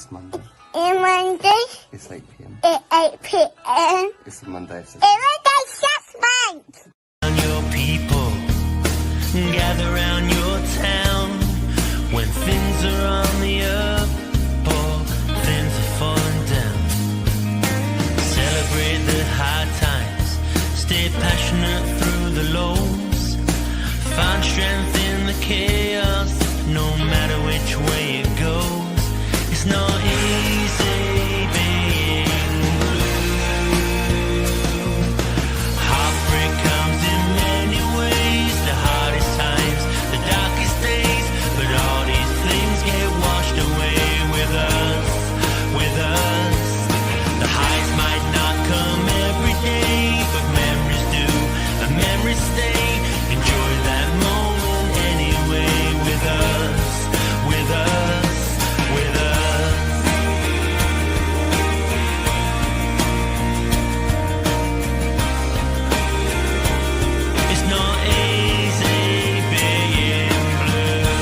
It's Monday. It's Monday. It's 8 p.m. It's 8 p.m. It's a Monday. It's Monday assessment. Your people gather round your town when things are on the up or things are falling down. Celebrate the hard times, stay passionate through the lows, find strength in the chaos, no matter which way it goes. It's not easy being blue. Heartbreak comes in many ways, the hardest times, the darkest days, but all these things get washed away with us, with us. The highs might not come every day, but memories do, and memories stay. Enjoy that moment anyway with us, with us, with us. It's not easy being blue.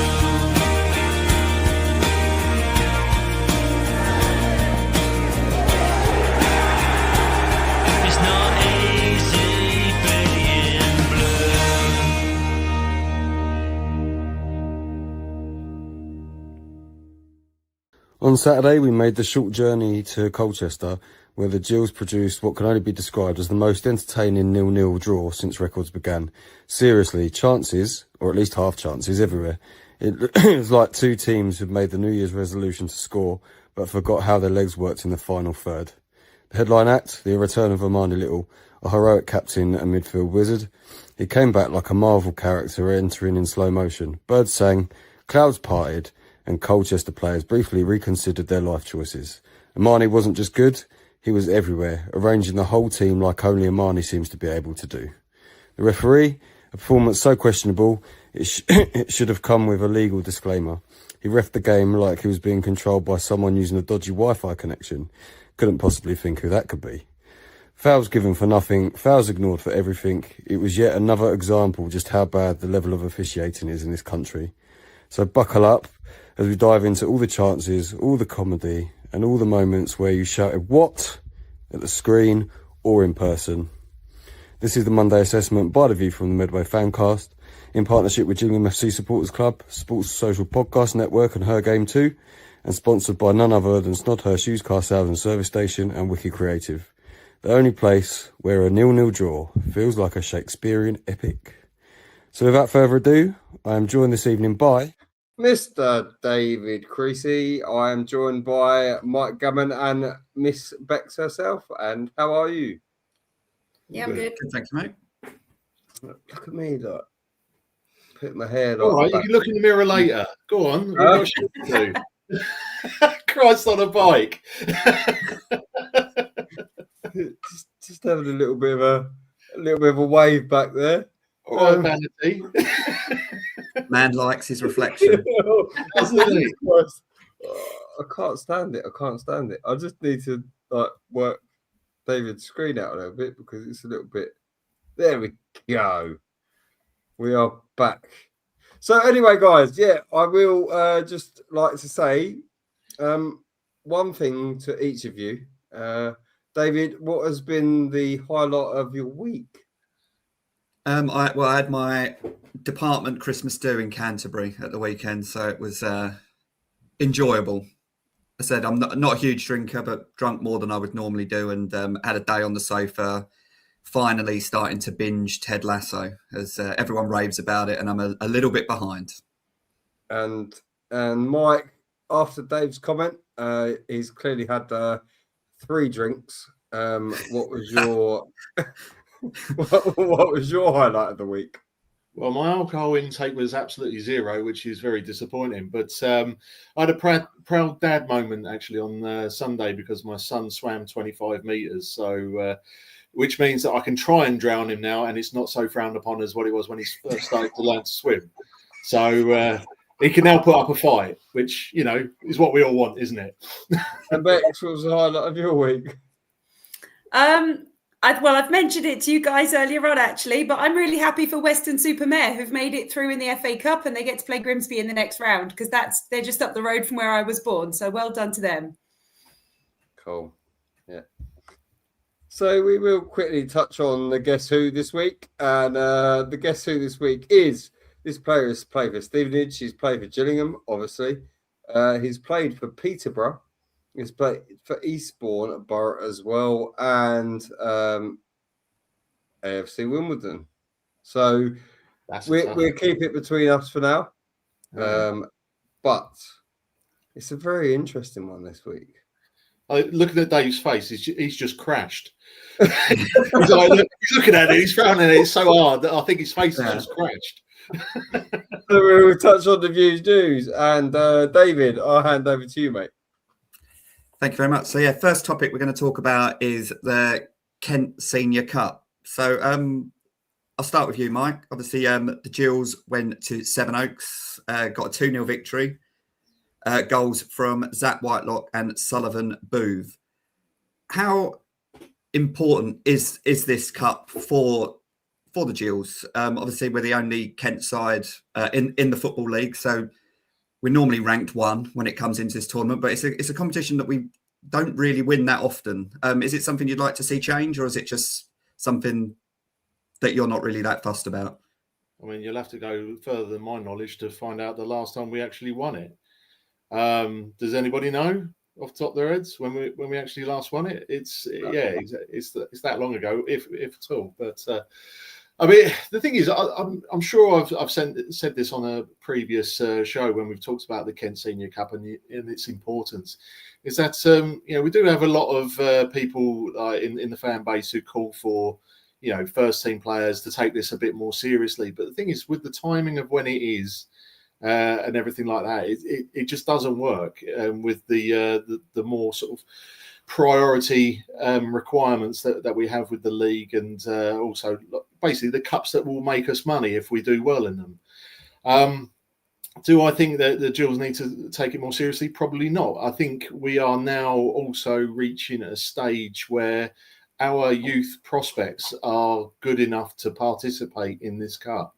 It's not easy being blue. On Saturday, we made the short journey to Colchester, where the Gills produced what can only be described as the most entertaining 0-0 draw since records began. Seriously, chances, or at least half chances, everywhere. It was like two teams who'd made the New Year's resolution to score, but forgot how their legs worked in the final third. The headline act, the return of Armani Little, a heroic captain and midfield wizard. He came back like a Marvel character entering in slow motion. Birds sang, clouds parted, and Colchester players briefly reconsidered their life choices. Armani wasn't just good, he was everywhere, arranging the whole team like only Armani seems to be able to do. The referee, a performance so questionable, it should have come with a legal disclaimer. He reffed the game like he was being controlled by someone using a dodgy Wi-Fi connection. Couldn't possibly think who that could be. Fouls given for nothing, fouls ignored for everything. It was yet another example just how bad the level of officiating is in this country. So buckle up as we dive into all the chances, all the comedy, and all the moments where you shouted "what" at the screen or in person. This is the Monday assessment by the View from the Medway Fancast, in partnership with Gillingham FC Supporters Club, Sports Social Podcast Network and Her Game 2, and sponsored by none other than Snodhurst Used Car Sales and Service Station and Wiki Creative. The only place where a 0-0 draw feels like a Shakespearean epic. So without further ado, I am joined this evening by Mr. David Creasy. I am joined by Mike Gammon and Miss Bex herself. And how are you? Yeah, I'm good. Thanks, mate. Look at me, look. Put my hair like All right, you back. can look in the mirror later. Go on. We've got shit to do. Christ on a bike. just having a little bit of a wave back there. All right, vanity. Man likes his reflection. I can't stand it. I just need to work David's screen out a little bit because it's a little bit. There we go. We are back. So anyway, guys, I will just like to say one thing to each of you. David, what has been the highlight of your week? I had my department Christmas do in Canterbury at the weekend, so it was enjoyable. I said I'm not a huge drinker, but drunk more than I would normally do, and had a day on the sofa, finally starting to binge Ted Lasso, as everyone raves about it, and I'm a little bit behind. And Mike, after Dave's comment, he's clearly had 3 drinks. What was your what was your highlight of the week? Well, my alcohol intake was absolutely zero, which is very disappointing. But I had a proud dad moment actually on Sunday because my son swam 25 metres. So, which means that I can try and drown him now, and it's not so frowned upon as what it was when he first started to learn to swim. So he can now put up a fight, which, you know, is what we all want, isn't it? And Bex, what was the highlight of your week? I've mentioned it to you guys earlier on, actually, but I'm really happy for Weston-super-Mare, who've made it through in the FA Cup, and they get to play Grimsby in the next round, because they're just up the road from where I was born. So well done to them. Cool. Yeah. So we will quickly touch on the Guess Who this week. And the Guess Who this week is this player has played for Stevenage. He's played for Gillingham, obviously. He's played for Peterborough. He's played for Eastbourne Borough as well. And AFC Wimbledon. So we'll keep it between us for now. But it's a very interesting one this week. Looking at Dave's face, he's just crashed. He's looking at it, he's frowning at it so hard that I think his face has just crashed. So we'll touch on the views news. And David, I'll hand over to you, mate. Thank you very much. So yeah, first topic we're going to talk about is the Kent Senior Cup. So I'll start with you, Mike. Obviously, the Gills went to Sevenoaks, got a 2-0 victory. Goals from Zach Whitelock and Sullivan Booth. How important is this cup for the Gills? Obviously, we're the only Kent side in the Football League, so we're normally ranked 1 when it comes into this tournament, but it's a competition that we don't really win that often. Is it something you'd like to see change, or is it just something that you're not really that fussed about? I mean, you'll have to go further than my knowledge to find out the last time we actually won it. Does anybody know off the top of their heads when we actually last won it? It's that long ago, if at all. But I mean, the thing is, I'm sure I've said this on a previous show when we've talked about the Kent Senior Cup and its importance. Is that we do have a lot of people in the fan base who call for first team players to take this a bit more seriously. But the thing is, with the timing of when it is. And everything like that, it just doesn't work with the more sort of priority requirements that we have with the league, and also basically the cups that will make us money if we do well in them. Do I think that the Gills need to take it more seriously? Probably not. I think we are now also reaching a stage where our youth prospects are good enough to participate in this cup.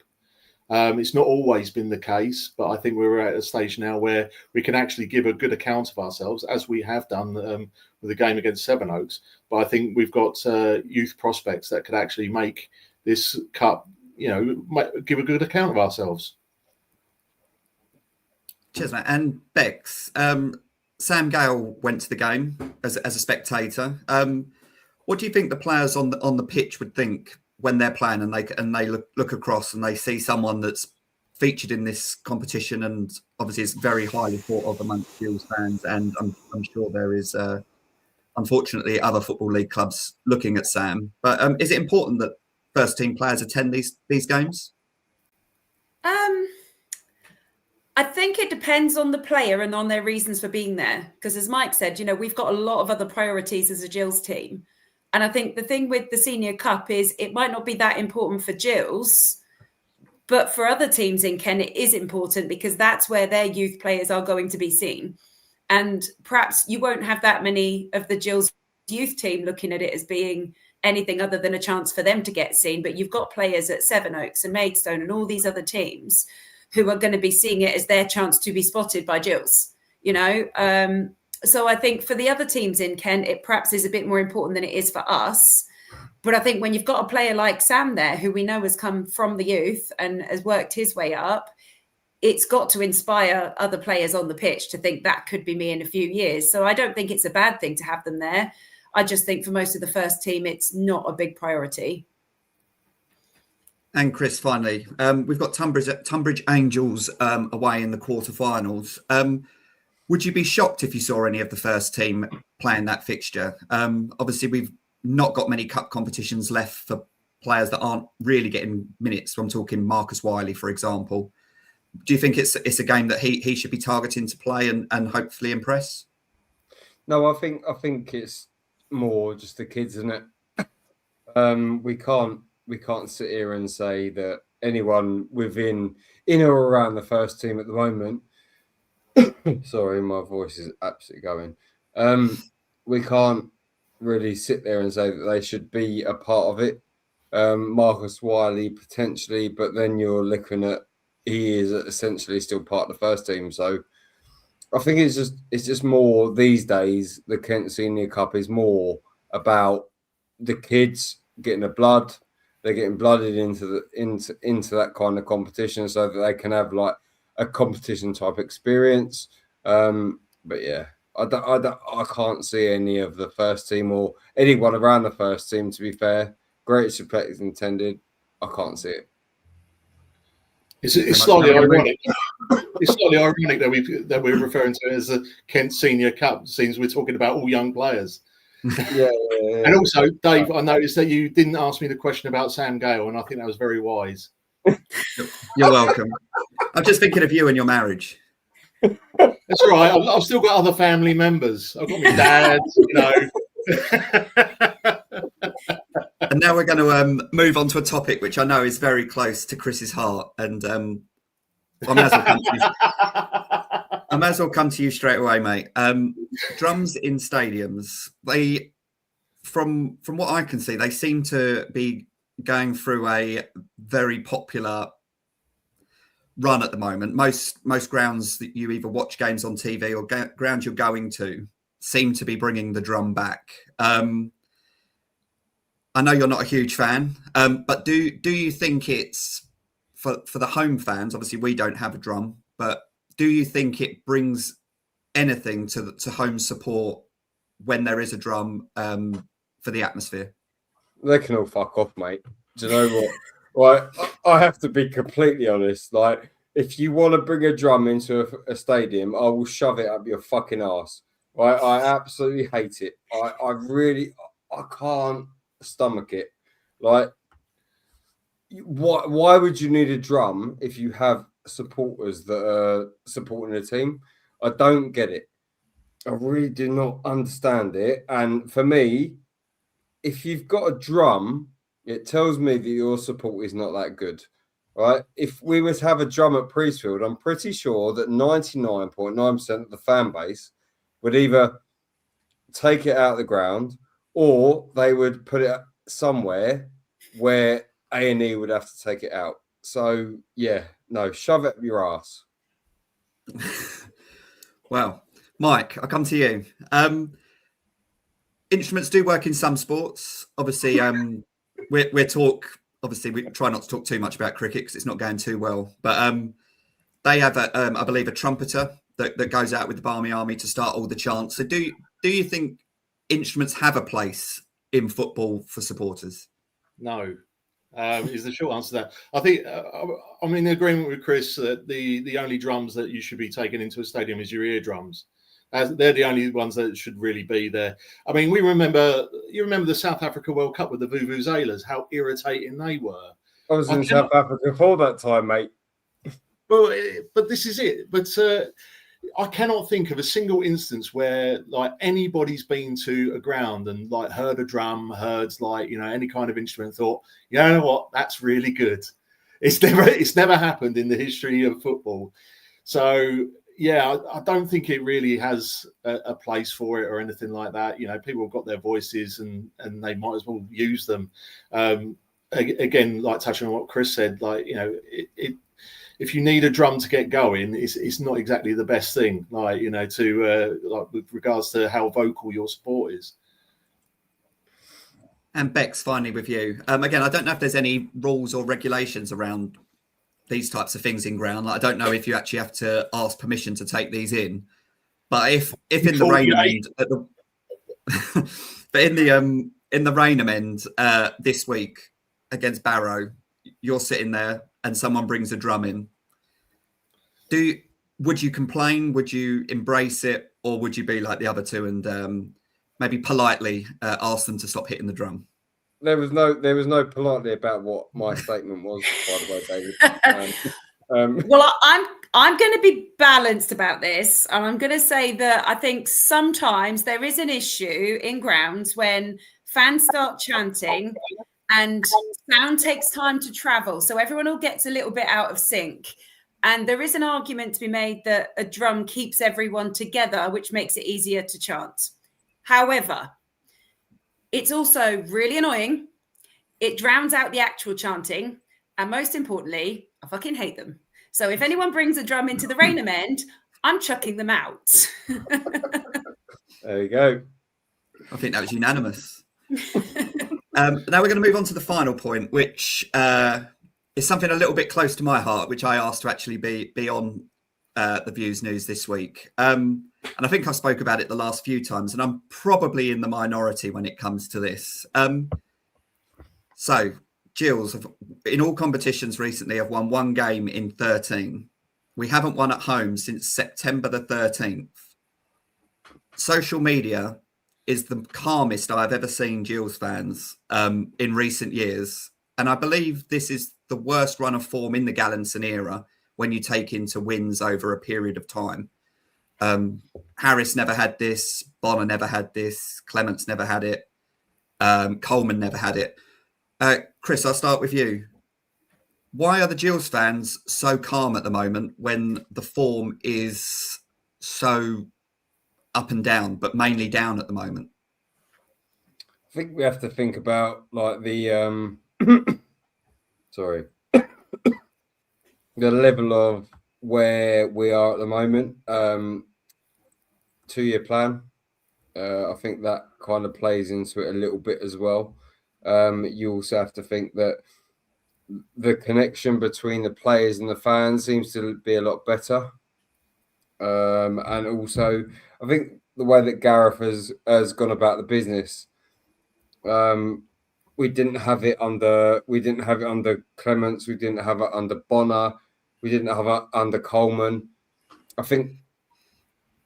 It's not always been the case, but I think we're at a stage now where we can actually give a good account of ourselves, as we have done with the game against Sevenoaks. But I think we've got youth prospects that could actually make this cup, give a good account of ourselves. Cheers, mate. And Bex, Sam Gale went to the game as a spectator. What do you think the players on the pitch would think when they're playing and they look across and they see someone that's featured in this competition and obviously is very highly thought of amongst Gills fans, and I'm sure there is unfortunately other Football League clubs looking at Sam. But is it important that first team players attend these games? I think it depends on the player and on their reasons for being there. Because as Mike said, we've got a lot of other priorities as a Gills team. And I think the thing with the Senior Cup is it might not be that important for Gills, but for other teams in Kent, it is important because that's where their youth players are going to be seen. And perhaps you won't have that many of the Gills youth team looking at it as being anything other than a chance for them to get seen. But you've got players at Sevenoaks and Maidstone and all these other teams who are going to be seeing it as their chance to be spotted by Gills, So I think for the other teams in Kent, it perhaps is a bit more important than it is for us. But I think when you've got a player like Sam there, who we know has come from the youth and has worked his way up, it's got to inspire other players on the pitch to think that could be me in a few years. So I don't think it's a bad thing to have them there. I just think for most of the first team, it's not a big priority. And Chris, finally, we've got Tunbridge Angels away in the quarterfinals. Would you be shocked if you saw any of the first team playing that fixture? Obviously, we've not got many cup competitions left for players that aren't really getting minutes. I'm talking Marcus Wiley, for example. Do you think it's a game that he should be targeting to play and hopefully impress? No, I think it's more just the kids, isn't it? We can't sit here and say that anyone in or around the first team at the moment. Sorry, my voice is absolutely going. We can't really sit there and say that they should be a part of it. Marcus Wiley potentially, but then you're looking at he is essentially still part of the first team. So I think it's just more these days. The Kent Senior Cup is more about the kids getting the blood. They're getting blooded into that kind of competition, so that they can have like a competition type experience. But yeah, I can't see any of the first team or anyone around the first team. To be fair, great respect is intended. I can't see it. It's slightly ironic. It's slightly ironic that we're referring to it as the Kent Senior Cup, since we're talking about all young players. Yeah. And also, Dave, I noticed that you didn't ask me the question about Sam Gale, and I think that was very wise. You're welcome. I'm just thinking of you and your marriage. That's right. I've still got other family members. I've got my dad, And now we're going to move on to a topic which I know is very close to Chris's heart, and I may as well come to you straight away, mate. Drums in stadiums. They, from what I can see, they seem to be going through a very popular run at the moment. Most grounds that you either watch games on TV or grounds you're going to seem to be bringing the drum back. I know you're not a huge fan, but do you think it's for the home fans? Obviously, we don't have a drum, but do you think it brings anything to home support when there is a drum for the atmosphere? They can all fuck off, mate. Do you know what? Right, I have to be completely honest. Like, if you want to bring a drum into a stadium, I will shove it up your fucking ass. Right? I absolutely hate it. I can't stomach it. Like, why would you need a drum if you have supporters that are supporting the team? I don't get it. I really do not understand it. And for me, if you've got a drum, it tells me that your support is not that good, right? If we were to have a drum at Priestfield, I'm pretty sure that 99.9% of the fan base would either take it out of the ground or they would put it somewhere where A&E would have to take it out. So, yeah, no, shove it up your ass. Well, Mike, I'll come to you. Instruments do work in some sports. Obviously, we try not to talk too much about cricket because it's not going too well. But they have, I believe, a trumpeter that goes out with the Barmy Army to start all the chants. So do you think instruments have a place in football for supporters? No, is the short answer to that. I think I'm in agreement with Chris that the only drums that you should be taking into a stadium is your eardrums. They're the only ones that should really be there. I mean, you remember the South Africa World Cup with the vuvuzelas, how irritating they were. I was in South Africa for that time, mate. Well, but this is it. But I cannot think of a single instance where like anybody's been to a ground and like heard a drum, heard like, any kind of instrument, thought, you know what, that's really good. It's never happened in the history of football. So yeah, I don't think it really has a place for it or anything like that. People have got their voices and they might as well use them. Again, like touching on what Chris said, like, if you need a drum to get going, it's not exactly the best thing, like, with regards to how vocal your support is. And Bex, finally with you. Again, I don't know if there's any rules or regulations around these types of things in ground. Like, I don't know if you actually have to ask permission to take these in. But if in the Rainham end, but in the Rainham end this week against Barrow, you're sitting there and someone brings a drum in. Would you complain? Would you embrace it, or would you be like the other two and maybe politely ask them to stop hitting the drum? There was no politely about what my statement was, by the way, David. Well, I'm going to be balanced about this, and I'm going to say that I think sometimes there is an issue in grounds when fans start chanting and sound takes time to travel, so everyone all gets a little bit out of sync. And there is an argument to be made that a drum keeps everyone together, which makes it easier to chant. However, It's also really annoying. It drowns out the actual chanting. And most importantly, I fucking hate them. So if anyone brings a drum into the Rainham end, I'm chucking them out. There you go. I think that was unanimous. Now we're going to move on to the final point, which is something a little bit close to my heart, which I asked to actually be on the Views News this week. And I think I spoke about it the last few times, and I'm probably in the minority when it comes to this. So, Gills, in all competitions recently, I've won one game in 13. We haven't won at home since September the 13th. Social media is the calmest I've ever seen Gills fans in recent years. And I believe this is the worst run of form in the Gallinson era when you take into wins over a period of time. Harris never had this. Bonner never had this. Clements never had it. Coleman never had it. Chris, I'll start with you. Why are the Gills fans so calm at the moment when the form is so up and down, but mainly down at the moment? I think we have to think about like the sorry, the level of where we are at the moment. 2-year plan. I think that kind of plays into it a little bit as well. You also have to think that the connection between the players and the fans seems to be a lot better. And also, I think the way that Gareth has gone about the business, we didn't have it under Clements, we didn't have it under Bonner, we didn't have it under Coleman. I think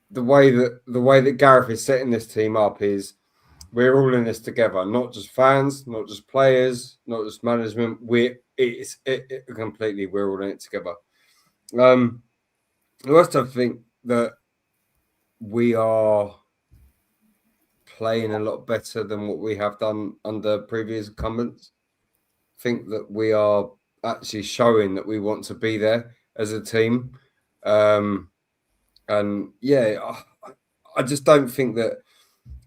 the way that Gareth is setting this team up is we're all in this together, not just fans, not just players, not just management. We're all in it together. I also think that we are playing a lot better than what we have done under previous incumbents. I think that we are actually showing that we want to be there as a team. And yeah, I just don't think that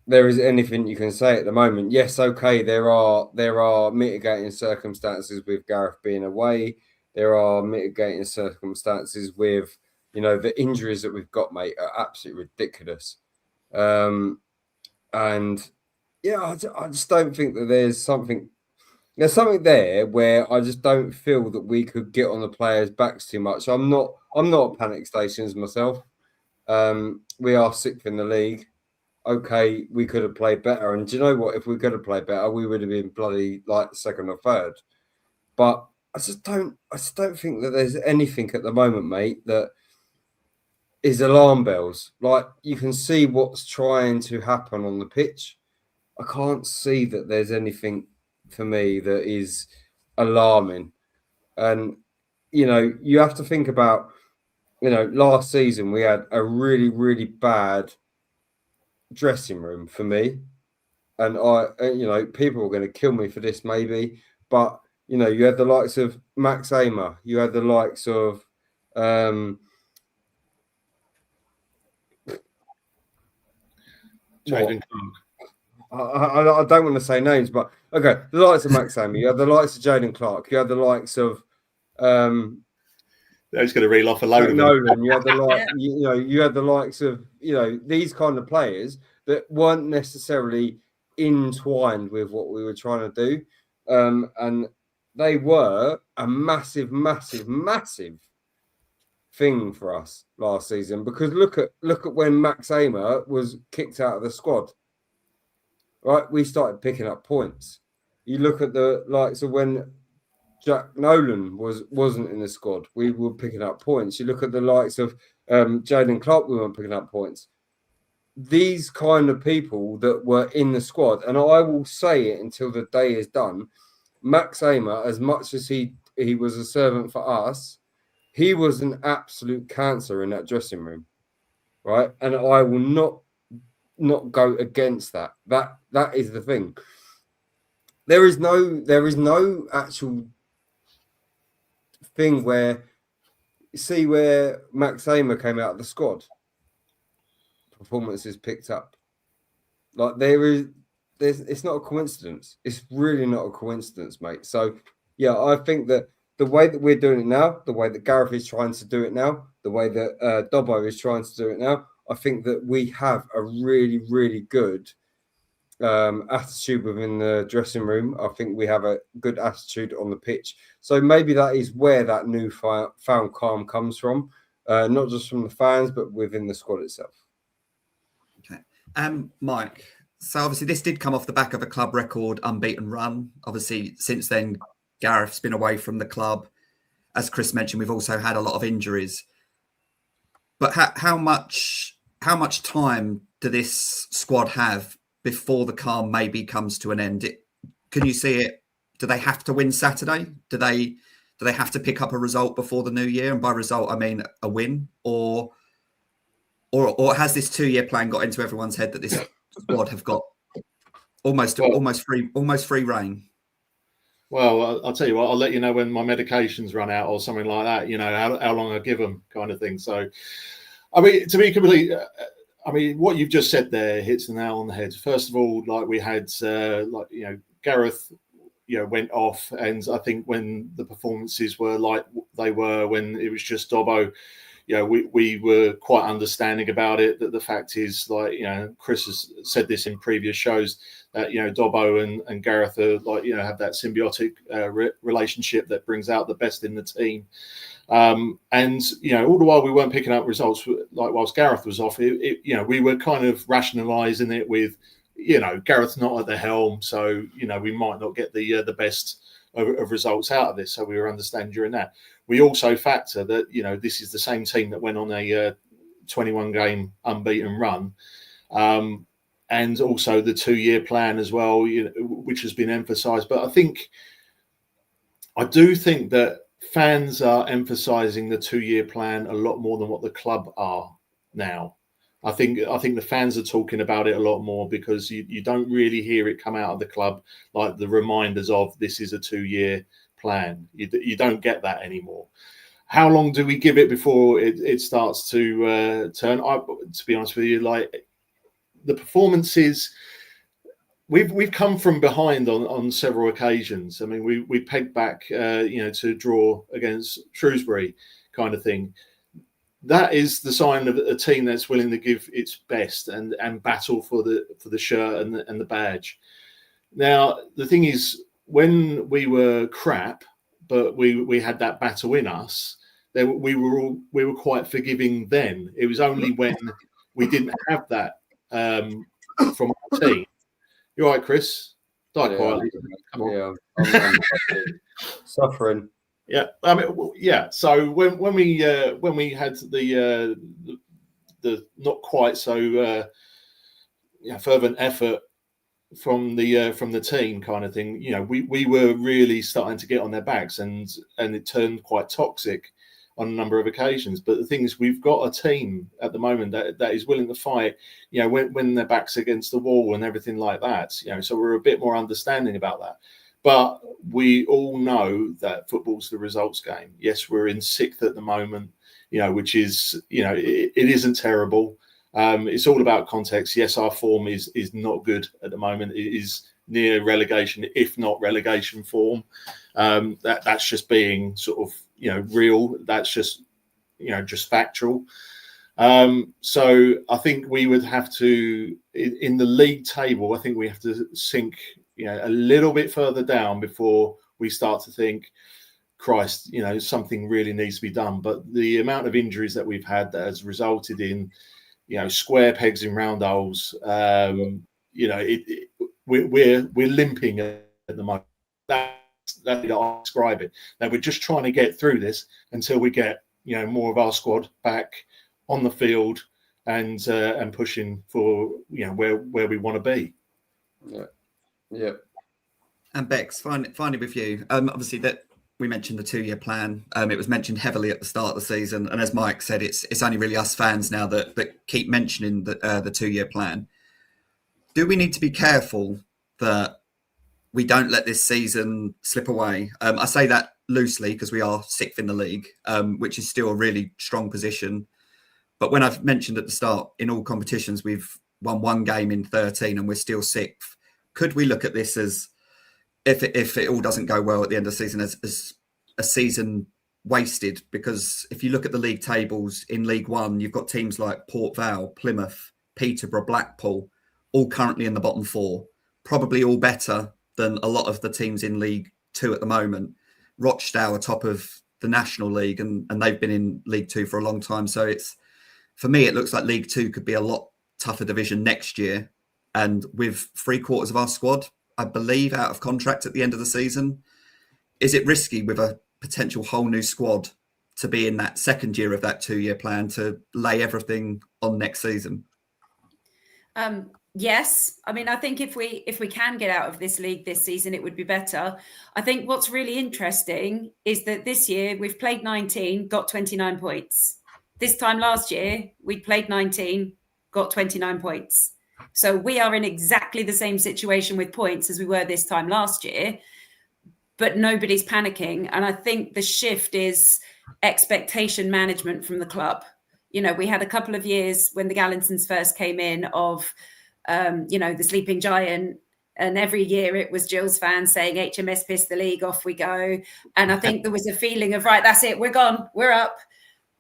there is anything you can say at the moment. Yes, okay, there are mitigating circumstances with Gareth being away. There are mitigating circumstances with, the injuries that we've got, mate, are absolutely ridiculous. And yeah, I just don't think that there's something there where I just don't feel that we could get on the players' backs too much. I'm not at panic stations myself. We are 6th in the league. Okay, we could have played better. And do you know what? If we could have played better, we would have been bloody like 2nd or 3rd. But I just don't think that there's anything at the moment, mate, that is alarm bells. Like, you can see what's trying to happen on the pitch. I can't see that there's anything for me that is alarming. And, you have to think about, last season we had a really, really bad dressing room for me. And people were going to kill me for this maybe. But, you had the likes of Max Amer. You had the likes of Jaden Clark. I don't want to say names, but okay, the likes of Max Amer. You had the likes of Jaden Clark. You had the likes of They're just going to reel off a load of them. Nolan. You had you had the likes of these kind of players that weren't necessarily entwined with what we were trying to do, and they were a massive, massive, massive thing for us last season. Because look at when Max Amer was kicked out of the squad. Right, we started picking up points. You look at the likes of when Jack Nolan wasn't in the squad, we were picking up points. You look at the likes of Jaden Clark, we weren't picking up points. These kind of people that were in the squad, and I will say it until the day is done, Max Amer, as much as he was a servant for us, he was an absolute cancer in that dressing room, right? And I will not go against that. That is the thing. There is no actual thing where Max Amer came out of the squad, performances picked up. Like, there is it's not a coincidence. It's really not a coincidence, mate. So yeah, I think that the way that we're doing it now, the way that Gareth is trying to do it now, the way that Dobbo is trying to do it now, I think that we have a really, really good attitude within the dressing room. I think we have a good attitude on the pitch. So maybe that is where that new found calm comes from, not just from the fans, but within the squad itself. Okay. Mike, so obviously this did come off the back of a club record unbeaten run. Obviously, since then, Gareth's been away from the club. As Chris mentioned, we've also had a lot of injuries. But how much time do this squad have before the calm maybe comes to an end? Can you see it? Do they have to win Saturday? Do they have to pick up a result before the new year? And by result, I mean a win, or has this 2-year plan got into everyone's head that this squad have got almost free reign? Well, I'll tell you what, I'll let you know when my medications run out or something like that, you know, how long I give them kind of thing. So, I mean, to be completely, I mean, what you've just said there hits the nail on the head. First of all, like we had, Gareth, went off. And I think when the performances were like they were when it was just Dobbo, we were quite understanding about it. That the fact is, like, Chris has said this in previous shows, that, Dobbo and Gareth are have that symbiotic relationship that brings out the best in the team. And, all the while we weren't picking up results, like whilst Gareth was off, we were kind of rationalising it with, Gareth's not at the helm. So, we might not get the best of results out of this. So we were understanding during that. We also factor that, this is the same team that went on a 21 game unbeaten run. And also the 2-year plan as well, which has been emphasised. But I do think that fans are emphasising the 2-year plan a lot more than what the club are now. I think the fans are talking about it a lot more because you don't really hear it come out of the club, like the reminders of this is a 2-year plan. You don't get that anymore. How long do we give it before it starts to turn? To be honest with you, like the performances, we've come from behind on several occasions. I mean, we pegged back, to draw against Shrewsbury, kind of thing. That is the sign of a team that's willing to give its best and battle for the shirt and the badge. Now, the thing is, when we were crap, but we had that battle in us, then we were quite forgiving then. It was only when we didn't have that from our team. You all right, Chris? Die quietly. Come on. I'm suffering. Yeah, I mean, yeah. So when we had the not quite so fervent effort from the team kind of thing, we were really starting to get on their backs, and it turned quite toxic on a number of occasions. But the thing is, we've got a team at the moment that is willing to fight, when their backs against the wall and everything like that. So we're a bit more understanding about that. But we all know that football's the results game. Yes, we're in 6th at the moment, which is, it isn't terrible. It's all about context. Yes, our form is not good at the moment. It is near relegation, if not relegation form. That's just being sort of, real. That's just, just factual. So I think we would have to, in the league table, I think we have to sink, a little bit further down before we start to think, Christ, something really needs to be done. But the amount of injuries that we've had that has resulted in, square pegs in round holes, we're limping at the moment. That's how I describe it. Now we're just trying to get through this until we get, more of our squad back on the field and pushing for, where we want to be. Yeah. Yeah. And Bex, finally with you. Obviously that we mentioned the 2-year plan. It was mentioned heavily at the start of the season, and as Mike said, it's only really us fans now that keep mentioning the 2-year plan. Do we need to be careful that we don't let this season slip away? I say that loosely because we are 6th in the league, which is still a really strong position. But when I've mentioned at the start, in all competitions, we've won 1 game in 13 and we're still 6th. could we look at this as, if it all doesn't go well at the end of the season, as a season wasted? Because if you look at the league tables in League One, you've got teams like Port Vale, Plymouth, Peterborough, Blackpool, all currently in the bottom four, probably all better than a lot of the teams in League Two at the moment. Rochdale are top of the National League, and they've been in League Two for a long time. So for me, it looks like League Two could be a lot tougher division next year. And with 3/4 of our squad, I believe, out of contract at the end of the season, is it risky with a potential whole new squad to be in that second year of that 2-year plan to lay everything on next season? Yes. I mean, I think if we can get out of this league this season, it would be better. I think what's really interesting is that this year we've played 19, got 29 points. This time last year, we played 19, got 29 points. So we are in exactly the same situation with points as we were this time last year, but nobody's panicking. And I think the shift is expectation management from the club. You know, we had a couple of years when the Gallinsons first came in of, the sleeping giant. And every year it was Gills fans saying HMS pissed the league, off we go. And I think there was a feeling of, right, that's it, we're gone, we're up.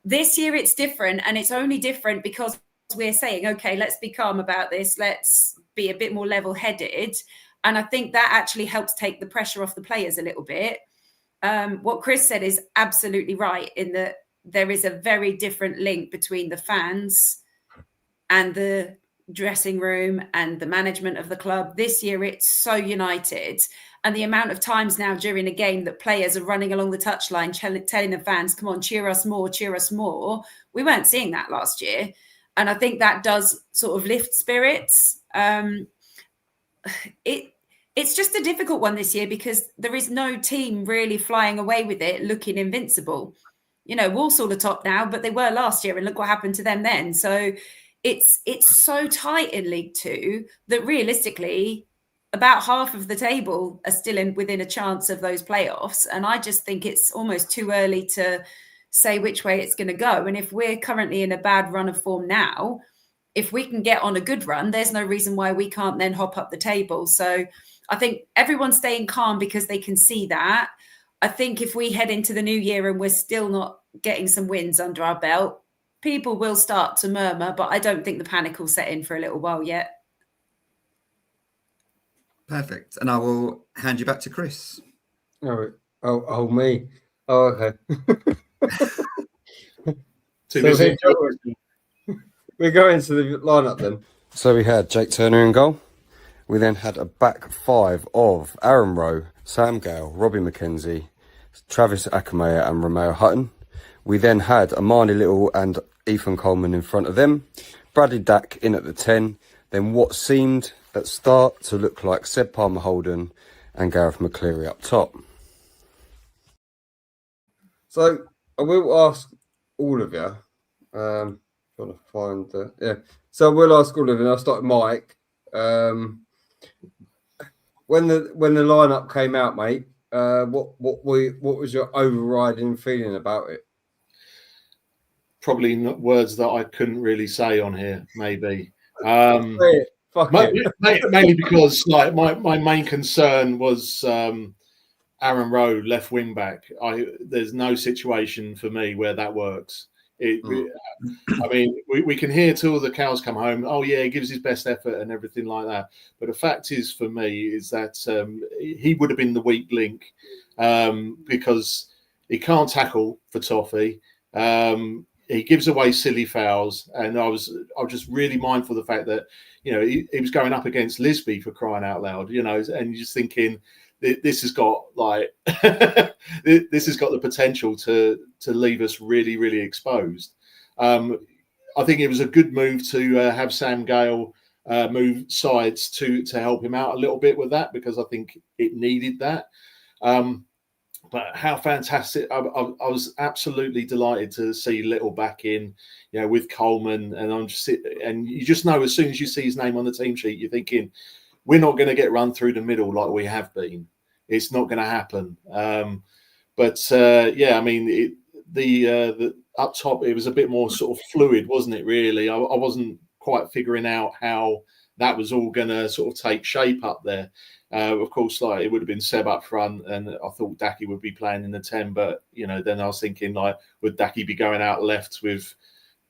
This year it's different, and it's only different because we're saying, okay, let's be calm about this. Let's be a bit more level-headed. And I think that actually helps take the pressure off the players a little bit. What Chris said is absolutely right, in that there is a very different link between the fans and the dressing room and the management of the club. This year it's so united, and the amount of times now during a game that players are running along the touchline telling the fans, come on, cheer us more. We weren't seeing that last year, and I think that does sort of lift spirits. It's just a difficult one this year because there is no team really flying away with it looking invincible. You know, Walsall are top now, but they were last year, and look what happened to them then. So it's so tight in League Two that realistically about half of the table are still within a chance of those playoffs. And I just think it's almost too early to say which way it's going to go. And if we're currently in a bad run of form now, if we can get on a good run, there's no reason why we can't then hop up the table. So I think everyone's staying calm because they can see that. I think if we head into the new year and we're still not getting some wins under our belt, people will start to murmur, but I don't think the panic will set in for a little while yet. Perfect. And I will hand you back to Chris. Oh, me. Oh, okay. We're going to the lineup then. So we had Jake Turner in goal. We then had a back five of Aaron Rowe, Sam Gale, Robbie McKenzie, Travis Akamaya and Romeo Hutton. We then had Amani Little and Ethan Coleman in front of them. Bradley Dack in at the 10. Then what seemed at start to look like Seb Palmer Holden and Gareth McCleary up top. So I will ask all of you. Trying to find So we'll ask all of you. I'll start with Mike. When the lineup came out, mate, what was your overriding feeling about it? Probably not words that I couldn't really say on here. Maybe. Mainly because like my main concern was Aaron Rowe, left wing back. There's no situation for me where that works. I mean, we can hear till the cows come home. Oh yeah, he gives his best effort and everything like that. But the fact is, for me, is that he would have been the weak link because he can't tackle for Toffee. He gives away silly fouls, and I was just really mindful of the fact that he was going up against Lisby, for crying out loud, and you're just thinking this has got like this has got the potential to leave us really, really exposed. I think it was a good move to have Sam Gale move sides to help him out a little bit with that, because I think it needed that. But how fantastic! I was absolutely delighted to see Little back in, with Coleman, and you just know as soon as you see his name on the team sheet, you're thinking we're not going to get run through the middle like we have been. It's not going to happen. I mean, the up top, it was a bit more sort of fluid, wasn't it? Really, I wasn't quite figuring out how that was all going to sort of take shape up there. Of course, like it would have been Seb up front, and I thought Daki would be playing in the 10. But then I was thinking, like, would Daki be going out left with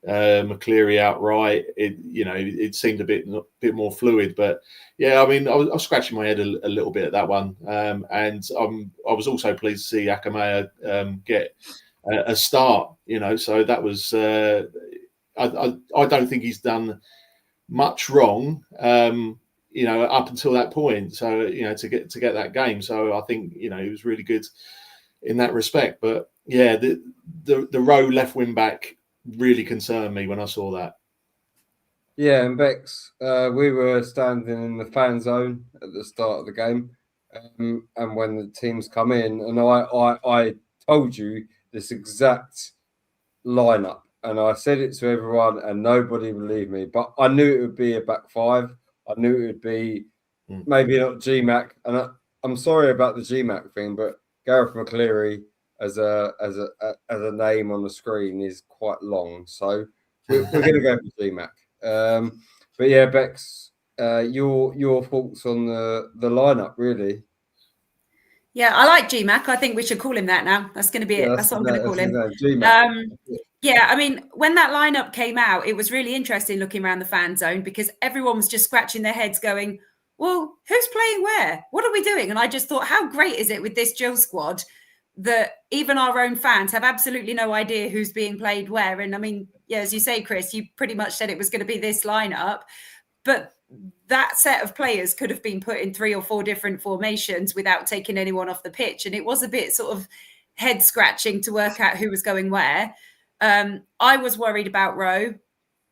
McCleary out right? It seemed a bit more fluid. But yeah, I mean, I was scratching my head a little bit at that one, and I was also pleased to see Akamea get a start. So that was. I don't think he's done much wrong. Up until that point. So, to get that game. So I think, he was really good in that respect. But yeah, the Rowe left wing back really concerned me when I saw that. Yeah, and Bex, we were standing in the fan zone at the start of the game, and when the teams come in, and I told you this exact lineup, and I said it to everyone, and nobody believed me. But I knew it would be a back five. I knew it would be maybe not GMAC, and I'm sorry about the GMAC thing, but Gareth McCleary as a name on the screen is quite long, so we're going to go for GMAC. But yeah, Bex, your thoughts on the lineup, really? Yeah, I like GMAC. I think we should call him that now. That's going to be it. That's what I'm going to call him. GMAC. Yeah, I mean, when that lineup came out, it was really interesting looking around the fan zone because everyone was just scratching their heads going, well, who's playing where? What are we doing? And I just thought, how great is it with this Jill squad that even our own fans have absolutely no idea who's being played where? And I mean, yeah, as you say, Chris, you pretty much said it was going to be this lineup, but that set of players could have been put in 3 or 4 different formations without taking anyone off the pitch. And it was a bit sort of head scratching to work out who was going where. I was worried about Rowe.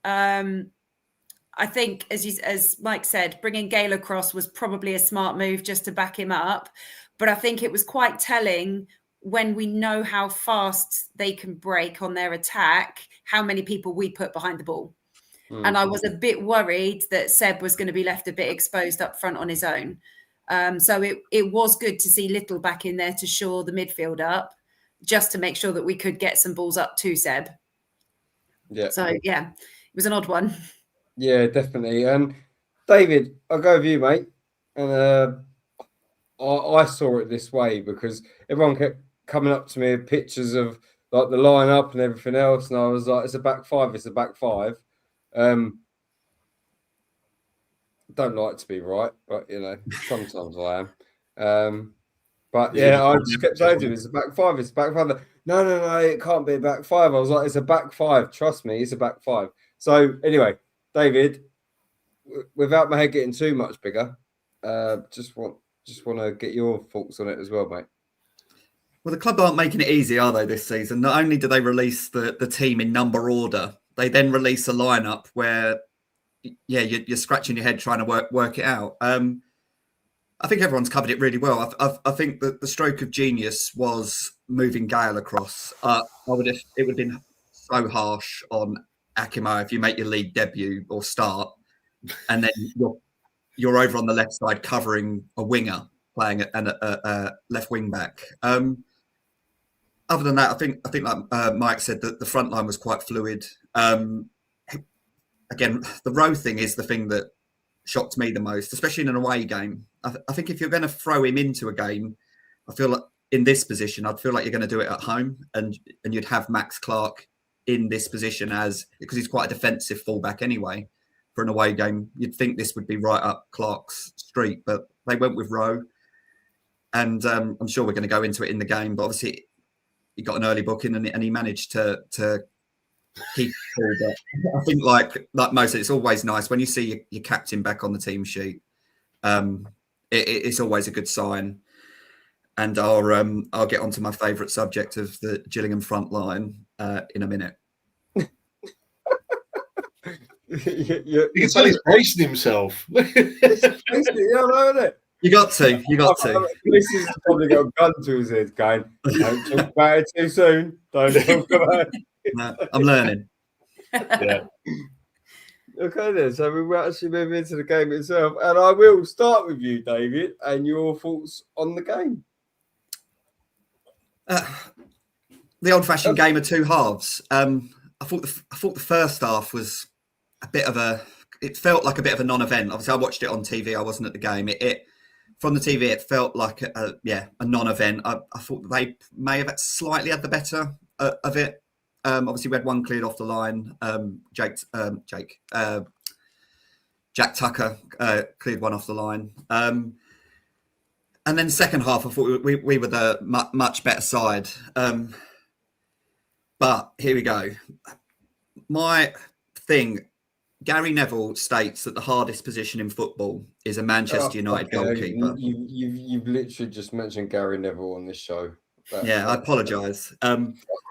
I think, as Mike said, bringing Gale across was probably a smart move just to back him up. But I think it was quite telling when we know how fast they can break on their attack, how many people we put behind the ball. Mm-hmm. And I was a bit worried that Seb was going to be left a bit exposed up front on his own. So it was good to see Little back in there to shore the midfield up, just to make sure that we could get some balls up to Seb. Yeah. So, yeah, it was an odd one. Yeah, definitely. And David, I'll go with you, mate. And I saw it this way because everyone kept coming up to me with pictures of like the lineup and everything else. And I was like, it's a back five. It's a back five. Don't like to be right, but, sometimes I am. But yeah, I just kept saying to him, it's a back five, it's a back five. No, it can't be a back five. I was like, it's a back five. Trust me, it's a back five. So anyway, David, without my head getting too much bigger, just want to get your thoughts on it as well, mate. Well, the club aren't making it easy, are they, this season? Not only do they release the team in number order, they then release a lineup where, you're scratching your head trying to work it out. I think everyone's covered it really well. I think that the stroke of genius was moving Gale across. It would have been so harsh on Akimo if you make your league debut or start, and then you're over on the left side covering a winger playing a left wing back. Other than that, I think like Mike said, that the front line was quite fluid. Again, the Rowe thing is the thing that shocked me the most, especially in an away game. I think if you're going to throw him into a game, I feel like in this position, I'd feel like you're going to do it at home, and you'd have Max Clark in this position because he's quite a defensive fullback anyway. For an away game, you'd think this would be right up Clark's street, but they went with Rowe, and I'm sure we're going to go into it in the game. But obviously, he got an early booking, and he managed to keep cool. But I think like most, it's always nice when you see your captain back on the team sheet. It's always a good sign. And I'll get onto my favourite subject of the Gillingham front line in a minute. You can tell he's bracing himself. You got to. This is probably got a gun to his head going, don't talk about it too soon. Don't talk about it. No, I'm learning. Yeah. Okay then, so we will actually move into the game itself. And I will start with you, David, and your thoughts on the game. The old-fashioned game of two halves. I thought the first half was a bit of a it felt like a bit of a non-event. Obviously, I watched it on TV. I wasn't at the game. It from the TV, it felt like a non-event. I thought they may have slightly had the better of it. Obviously, we had one cleared off the line. Jack Tucker cleared one off the line. And then second half, I thought we were the much better side. But here we go. My thing, Gary Neville states that the hardest position in football is a Manchester United goalkeeper. You've literally just mentioned Gary Neville on this show. I apologise.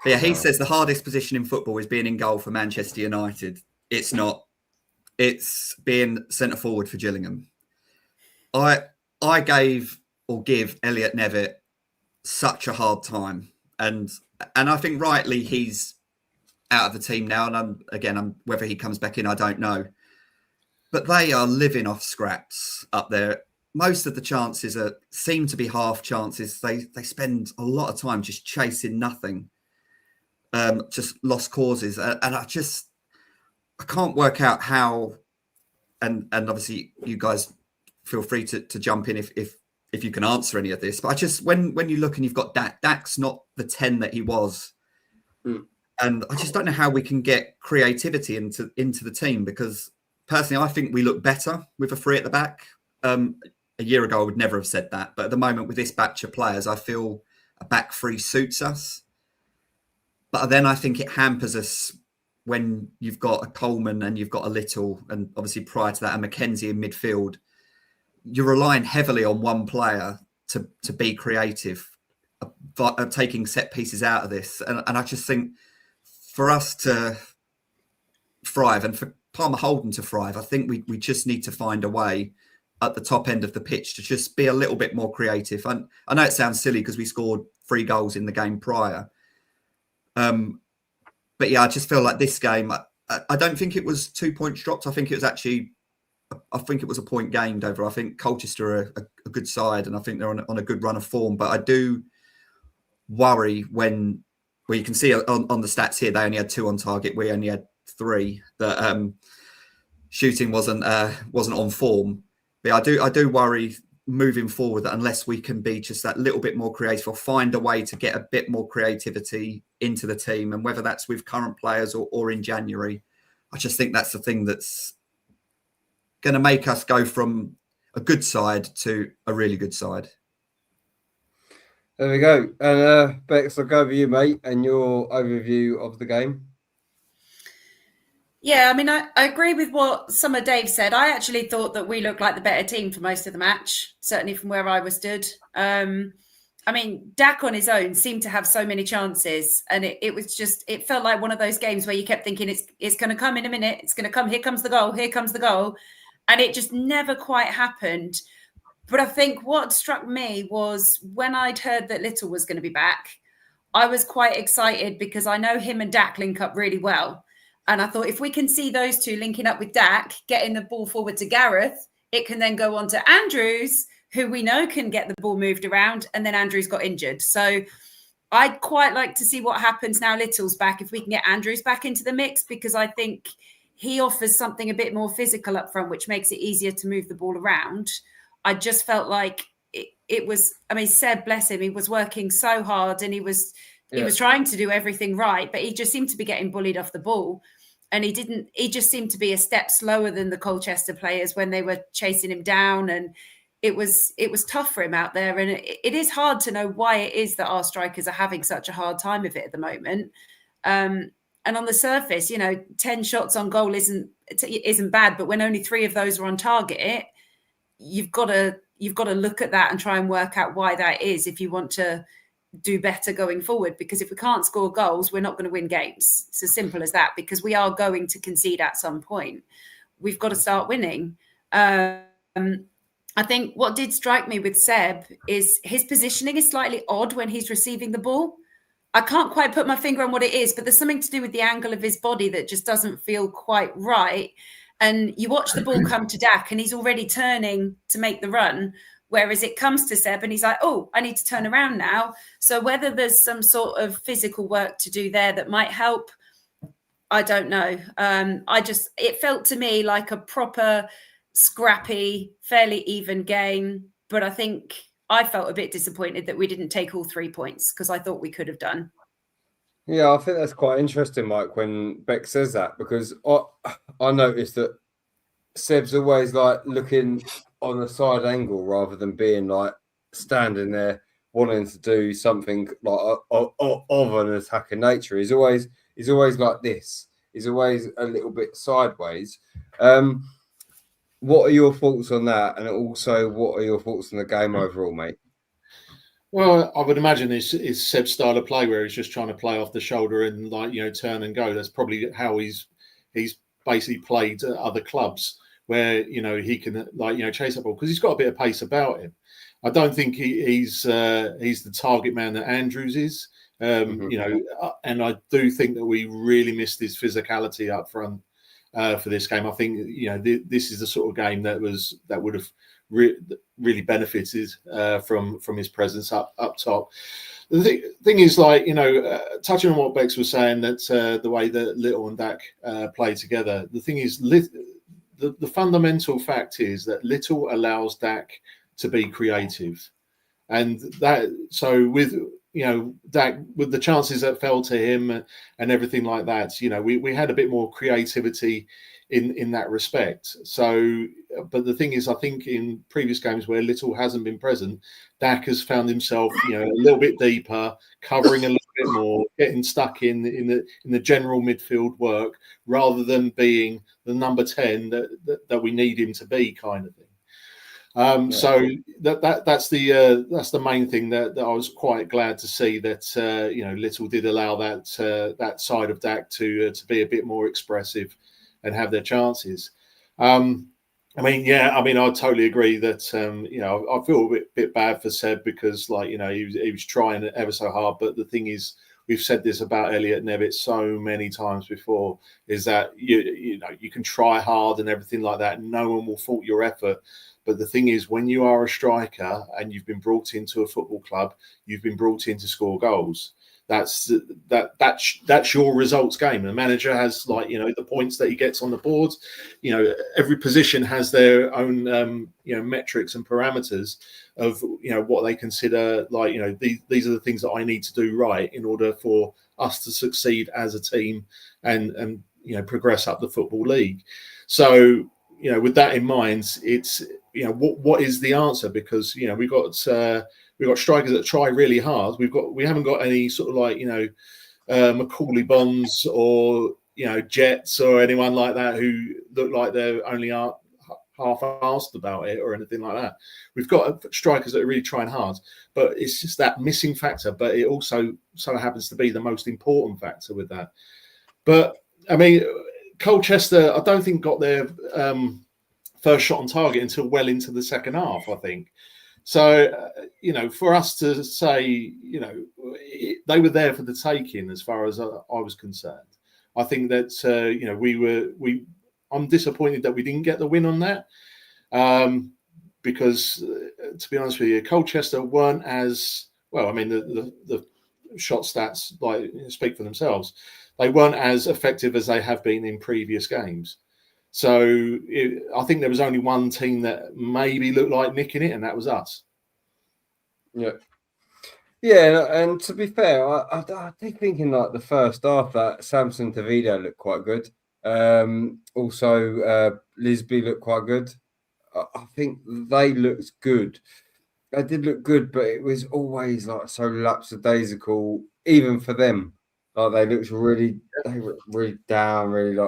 He says the hardest position in football is being in goal for Manchester United. It's not. It's being centre forward for Gillingham. I give Elliot Nevitt such a hard time, and I think rightly he's out of the team now. And whether he comes back in, I don't know. But they are living off scraps up there. Most of the chances seem to be half chances. They spend a lot of time just chasing nothing, just lost causes, and I can't work out how. And obviously, you guys feel free to jump in if you can answer any of this. But I just when you look and you've got Dak's not the 10 that he was. And I just don't know how we can get creativity into the team, because personally, I think we look better with a 3 at the back. A year ago, I would never have said that. But at the moment, with this batch of players, I feel a back 3 suits us. But then I think it hampers us when you've got a Coleman and you've got a Little, and obviously prior to that, a Mackenzie in midfield. You're relying heavily on one player to be creative, taking set pieces out of this. And I just think, for us to thrive and for Palmer Holden to thrive, I think we just need to find a way at the top end of the pitch to just be a little bit more creative. And I know it sounds silly because we scored 3 goals in the game prior. But yeah, I just feel like this game, I don't think it was 2 points dropped. I think it was a point gained over. I think Colchester are a good side, and I think they're on a good run of form. But I do worry when you can see on the stats here, they only had 2 on target. We only had 3. That shooting wasn't on form. But I do worry moving forward that unless we can be just that little bit more creative or find a way to get a bit more creativity into the team, and whether that's with current players or in January, I just think that's the thing that's going to make us go from a good side to a really good side. There we go. And Bex, I'll go with you, mate, and your overview of the game. Yeah, I mean, I agree with what some of Dave said. I actually thought that we looked like the better team for most of the match, certainly from where I was stood. I mean, Dak on his own seemed to have so many chances, and it felt like one of those games where you kept thinking it's going to come in a minute, it's going to come, here comes the goal, and it just never quite happened. But I think what struck me was when I'd heard that Little was going to be back, I was quite excited because I know him and Dak link up really well. And I thought if we can see those two linking up with Dak, getting the ball forward to Gareth, it can then go on to Andrews, who we know can get the ball moved around. And then Andrews got injured. So I'd quite like to see what happens now Little's back, if we can get Andrews back into the mix, because I think he offers something a bit more physical up front, which makes it easier to move the ball around. I just felt like it was, I mean, Seb, bless him, he was working so hard and he was trying to do everything right, but he just seemed to be getting bullied off the ball. And he just seemed to be a step slower than the Colchester players when they were chasing him down. And it was tough for him out there. And it is hard to know why it is that our strikers are having such a hard time of it at the moment. And on the surface, 10 shots on goal isn't bad, but when only 3 of those are on target, you've got to look at that and try and work out why that is if you want to do better going forward. Because if we can't score goals, we're not going to win games. It's as simple as that, because we are going to concede at some point. We've got to start winning. I think what did strike me with Seb is his positioning is slightly odd when he's receiving the ball. I can't quite put my finger on what it is, but there's something to do with the angle of his body that just doesn't feel quite right. And you watch the ball come to Dak and he's already turning to make the run, whereas it comes to Seb and he's like, oh, I need to turn around now. So whether there's some sort of physical work to do there that might help, I don't know. It felt to me like a proper scrappy, fairly even game. But I think I felt a bit disappointed that we didn't take all 3 points because I thought we could have done. Yeah, I think that's quite interesting, Mike, when Beck says that, because I noticed that Seb's always like looking on a side angle rather than being like standing there wanting to do something like of an attacking nature. He's always like this. He's always a little bit sideways. What are your thoughts on that? And also, what are your thoughts on the game overall, mate? Well, I would imagine it's Seb's style of play where he's just trying to play off the shoulder and turn and go. That's probably how he's basically played at other clubs where he can chase that ball because he's got a bit of pace about him. I don't think he's the target man that Andrews is. And I do think that we really missed his physicality up front for this game. I think this is the sort of game that would have really benefited from his presence up top. The thing is, touching on what Bex was saying, that the way that Little and Dak play together. The thing is, the fundamental fact is that Little allows Dak to be creative, and that with Dak, with the chances that fell to him and everything like that, we had a bit more creativity in that respect. So, but the thing is, I think in previous games where Little hasn't been present, Dak has found himself, a little bit deeper, covering a little bit more, getting stuck in the general midfield work rather than being the number 10 that we need him to be, kind of thing. So that's the main thing that I was quite glad to see, that Little did allow that side of Dak to be a bit more expressive and have their chances. I totally agree that I feel a bit bad for Seb because he was trying ever so hard, but the thing is, we've said this about Elliot Nevitt so many times before, is that you can try hard and everything like that, no one will fault your effort. But the thing is, when you are a striker and you've been brought into a football club, you've been brought in to score goals. That's your results game. The manager has the points that he gets on the board. Every position has their own metrics and parameters of what they consider these are the things that I need to do right in order for us to succeed as a team and progress up the football league. So with that in mind, it's what is the answer? Because we've got strikers that try really hard. We haven't got any sort of Macaulay Bonds or Jets or anyone like that who look like they're only half-arsed about it or anything like that. We've got strikers that are really trying hard, but it's just that missing factor. But it also so happens to be the most important factor with that. But I mean, Colchester, I don't think got their first shot on target until well into the second half, I think. So, for us to say, they were there for the taking as far as I was concerned. I think that, I'm disappointed that we didn't get the win on that. Because, to be honest with you, Colchester weren't as, well, I mean, the shot stats speak for themselves. They weren't as effective as they have been in previous games. So I think there was only one team that maybe looked like nicking it, and that was us. Yeah. Yeah, and to be fair, I did think in the first half that Samson Davido looked quite good. Also, Lisby looked quite good. I think they looked good. They did look good, but it was always so lapsadaisical, even for them. They looked really down, really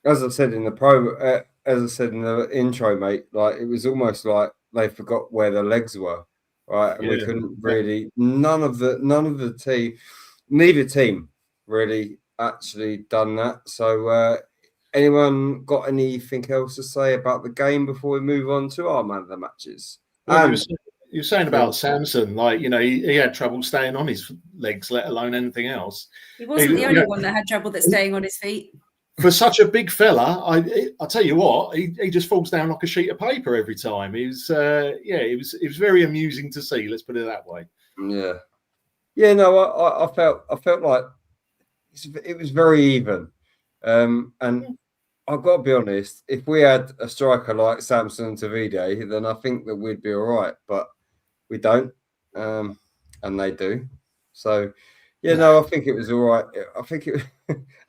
as I said in the as I said in the intro, mate. It was almost like they forgot where their legs were, right? And we couldn't really. Neither team really actually done that. So, anyone got anything else to say about the game before we move on to our man of the matches? Well, you were saying about Samson, he had trouble staying on his legs, let alone anything else. He wasn't the only one that had trouble staying on his feet. For such a big fella, I tell you what, he just falls down like a sheet of paper every time. It was very amusing to see. Let's put it that way. Yeah. No, I felt like it was very even. And I've got to be honest, if we had a striker like Samson Tavide, then I think that we'd be all right. But we don't, and they do. So, yeah, no, I think it was all right. I think it.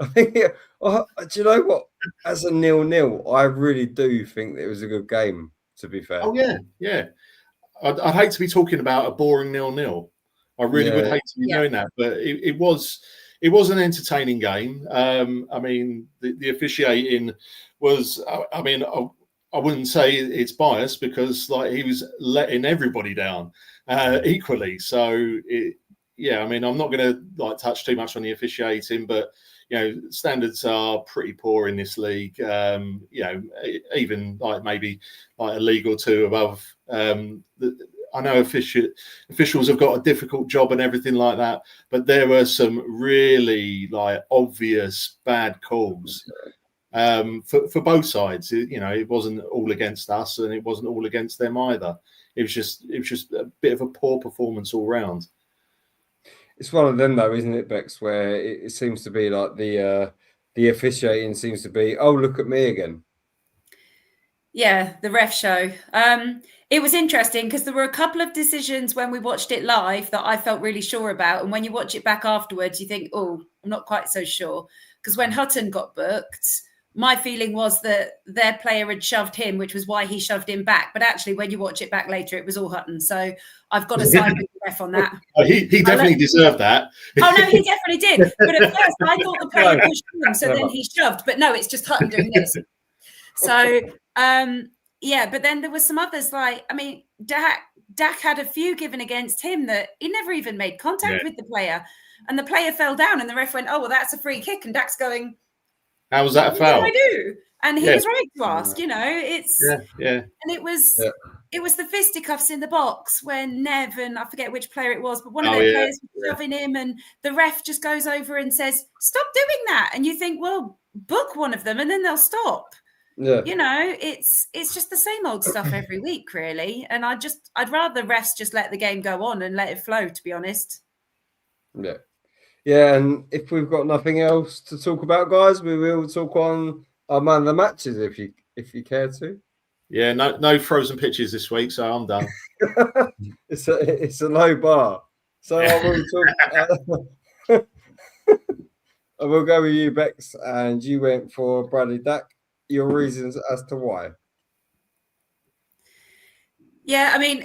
I think it. Do you know what? As a 0-0, I really do think that it was a good game. To be fair. Oh yeah. I'd hate to be talking about a boring 0-0. I really would hate to be doing that, but it was an entertaining game. I mean, the officiating was. I mean, I wouldn't say it's biased because like he was letting everybody down equally. So I mean, I'm not going to like touch too much on the officiating, but standards are pretty poor in this league. Even like maybe like a league or two above. I know officials have got a difficult job and everything like that, but there were some really like obvious bad calls for both sides. It wasn't all against us, and it wasn't all against them either. It was just a bit of a poor performance all round. It's one of them though, isn't it, Bex? Where it seems to be like the officiating seems to be, oh, look at me again. Yeah, the ref show. It was interesting because there were a couple of decisions when we watched it live that I felt really sure about. And when you watch it back afterwards, you think, oh, I'm not quite so sure. Because when Hutton got booked, my feeling was that their player had shoved him, which was why he shoved him back. But actually, when you watch it back later, it was all Hutton. So I've got to side with the ref on that. He definitely deserved that. Oh, no, he definitely did. But at first, I thought the player pushed him, so then he shoved. But no, it's just Hutton doing this. So... but then there were some others like, I mean, Dak had a few given against him that he never even made contact with the player, and the player fell down, and the ref went, "Oh, well, that's a free kick," and Dak's going, "How was that a foul?" I do, and he was right to ask. It's and it was the fisticuffs in the box when Nev and I forget which player it was, but one of their players was shoving him, and the ref just goes over and says, "Stop doing that," and you think, well, book one of them, and then they'll stop. Yeah. It's just the same old stuff every week, really. And I'd rather refs just let the game go on and let it flow, to be honest. Yeah. Yeah, and if we've got nothing else to talk about, guys, we will talk on our man of the matches if you care to. Yeah, no frozen pitches this week, so I'm done. It's a low bar. So I will talk I will go with you, Bex, and you went for Bradley Dack. Your reasons as to why? Yeah, I mean,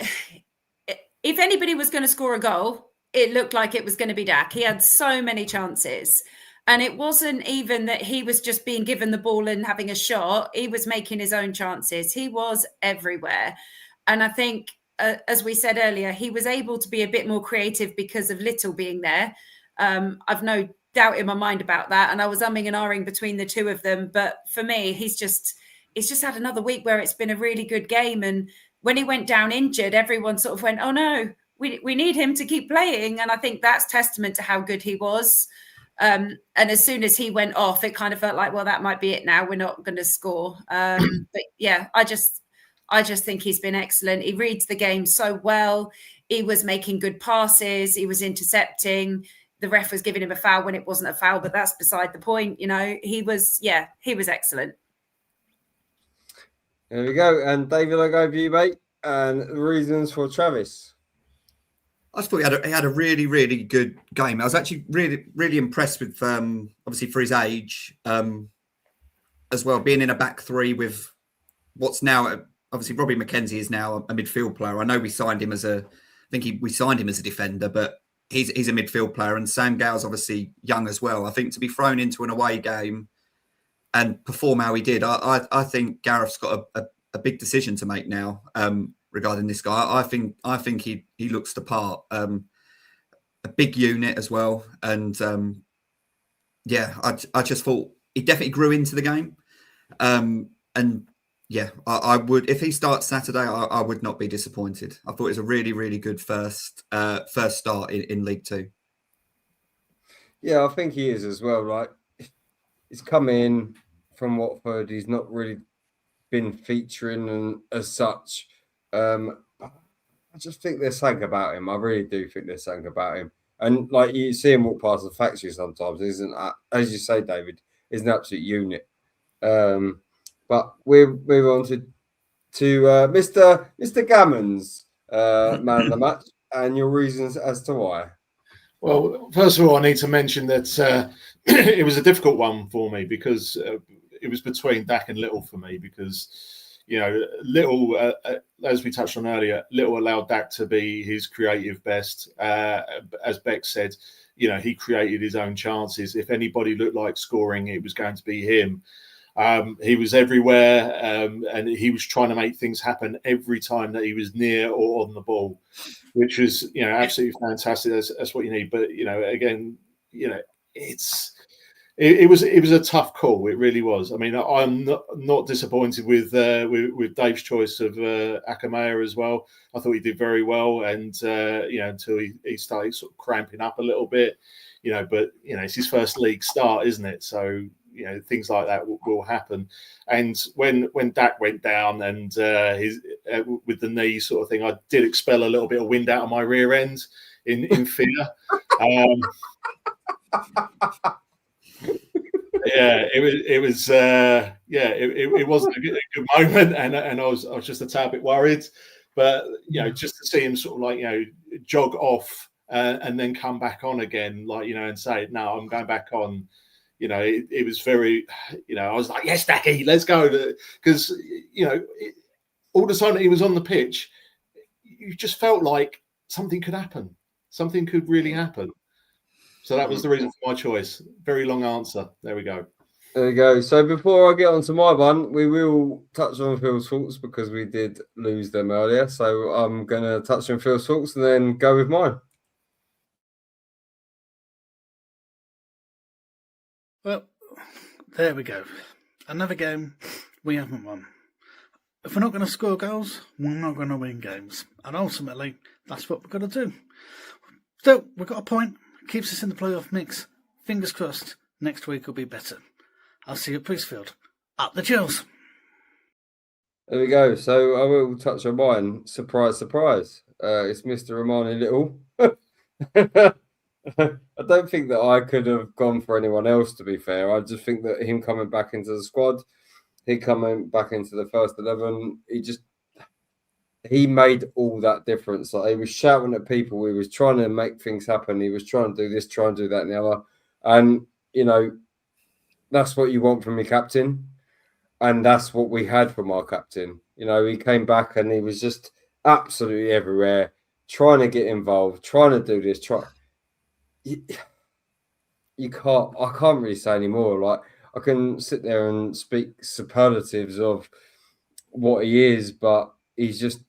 if anybody was going to score a goal, it looked like it was going to be Dak. He had so many chances. And it wasn't even that he was just being given the ball and having a shot. He was making his own chances. He was everywhere. And I think, as we said earlier, he was able to be a bit more creative because of Little being there. I've no doubt in my mind about that, and I was umming and ahhing between the two of them, but for me he's just had another week where it's been a really good game. And when he went down injured, everyone sort of went, oh no, we need him to keep playing, and I think that's testament to how good he was. And as soon as he went off, it kind of felt like, well, that might be it now, we're not going to score. But yeah, I just think he's been excellent. He reads the game so well. He was making good passes, he was intercepting. The ref was giving him a foul when it wasn't a foul, but that's beside the point. He was excellent. There we go. And David, I'll go for you, mate. And the reasons for Travis. I just thought he had a really, really good game. I was actually really, really impressed with, obviously for his age, as well, being in a back three with what's now, obviously Robbie McKenzie is now a midfield player. I know we signed him we signed him as a defender, but he's a midfield player, and Sam Gale's obviously young as well. I think to be thrown into an away game and perform how he did, I think Gareth's got a big decision to make now regarding this guy. I think he looks the part. A big unit as well, and I just thought he definitely grew into the game. And yeah, I would, if he starts Saturday, I would not be disappointed. I thought it was a really, really good first start in League Two. Yeah, I think he is as well. Like, he's come in from Watford. He's not really been featuring and as such. I just think there's something about him. I really do think there's something about him. And like you see him walk past the factory sometimes, isn't as you say, David, is an absolute unit. But we'll move on to Mr. Gammons, man of the match, and your reasons as to why. Well, first of all, I need to mention that it was a difficult one for me because it was between Dak and Little for me because, Little, as we touched on earlier, Little allowed Dak to be his creative best. As Beck said, he created his own chances. If anybody looked like scoring, it was going to be him. He was everywhere, and he was trying to make things happen every time that he was near or on the ball, which was, absolutely fantastic. That's what you need. But again, it was a tough call. It really was. I mean, I'm not disappointed with Dave's choice of Akamaya as well. I thought he did very well, and until he started sort of cramping up a little bit, But it's his first league start, isn't it? So. Things like that will happen. And when Dak went down and his with the knee sort of thing, I did expel a little bit of wind out of my rear end in fear. It wasn't a good moment, and I was just a tad bit worried. But just to see him sort of jog off and then come back on again, and say, "No, I'm going back on." It was very, I was like, yes, Dacky, let's go. Because, all the time that he was on the pitch, you just felt like something could happen. Something could really happen. So that was the reason for my choice. Very long answer. There we go. There we go. So before I get on to my one, we will touch on Phil's thoughts because we did lose them earlier. So I'm going to touch on Phil's thoughts and then go with mine. Well, there we go. Another game we haven't won. If we're not going to score goals, we're not going to win games. And ultimately, that's what we've got to do. Still, we've got a point. Keeps us in the playoff mix. Fingers crossed, next week will be better. I'll see you at Priestfield. Up the Chills. There we go. So I will touch on mine. Surprise, surprise. It's Mr. Romani Little. I don't think that I could have gone for anyone else, to be fair. I just think that him coming back into the squad, he coming back into the first 11, he made all that difference. Like, he was shouting at people. He was trying to make things happen. He was trying to do this, trying to do that and the other. And, that's what you want from your captain. And that's what we had from our captain. He came back and he was just absolutely everywhere, trying to get involved, trying to do this, I can't really say anymore. Like, I can sit there and speak superlatives of what he is, but he's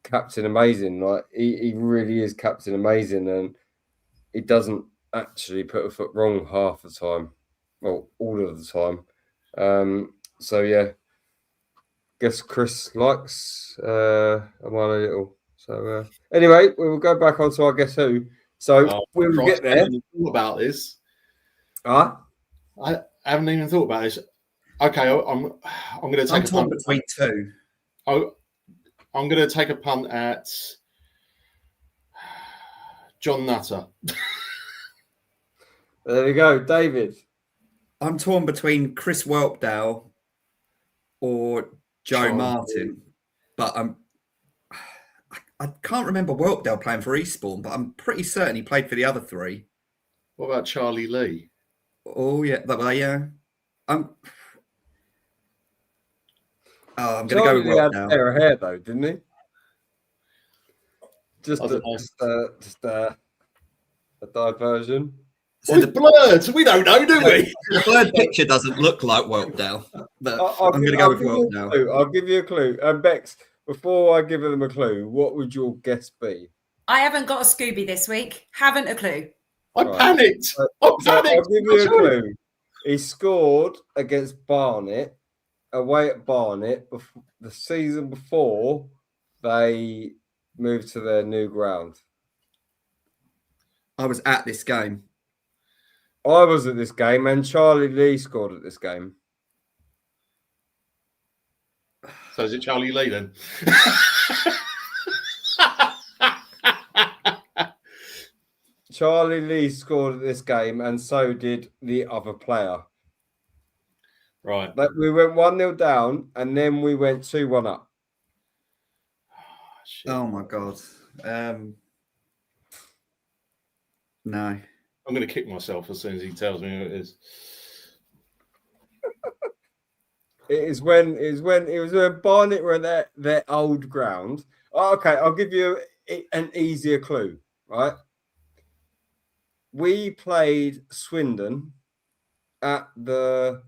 Captain Amazing. Like, he really is Captain Amazing, and he doesn't actually put a foot wrong half the time. Well, all of the time. So yeah, guess Chris likes Amana Little. So anyway, we will go back on to our Guess Who. So we'll get there. I haven't even thought about this. I haven't even thought about this. Okay, I'm going to take a punt between two. I'm going to take a punt at John Nutter. There we go, David. I'm torn between Chris Whelpdale or Joe Martin, but I can't remember Whelpdale playing for Eastbourne, but I'm pretty certain he played for the other three. What about Charlie Lee? Oh yeah, I'm going to go with Whelpdale. He had a pair of hair though, didn't he? Just a diversion. So it's blurred. We don't know, do we? The blurred picture doesn't look like Whelpdale, but I'm going to go with Whelpdale. I'll give you a clue. Bex, before I give them a clue, what would your guess be? I haven't got a Scooby this week. Haven't a clue. I panicked. I'll give you a clue. He scored against Barnet, away at Barnet, the season before they moved to their new ground. I was at this game. I was at this game, and Charlie Lee scored at this game. So is it Charlie Lee then? Charlie Lee scored at this game, and so did the other player. Right. But we went 1-0 down, and then we went 2-1 up. Shit. Oh my god. No. I'm going to kick myself as soon as he tells me who it is. It was when Barnet were at their old ground. Oh, okay, I'll give you an easier clue, right? We played Swindon at the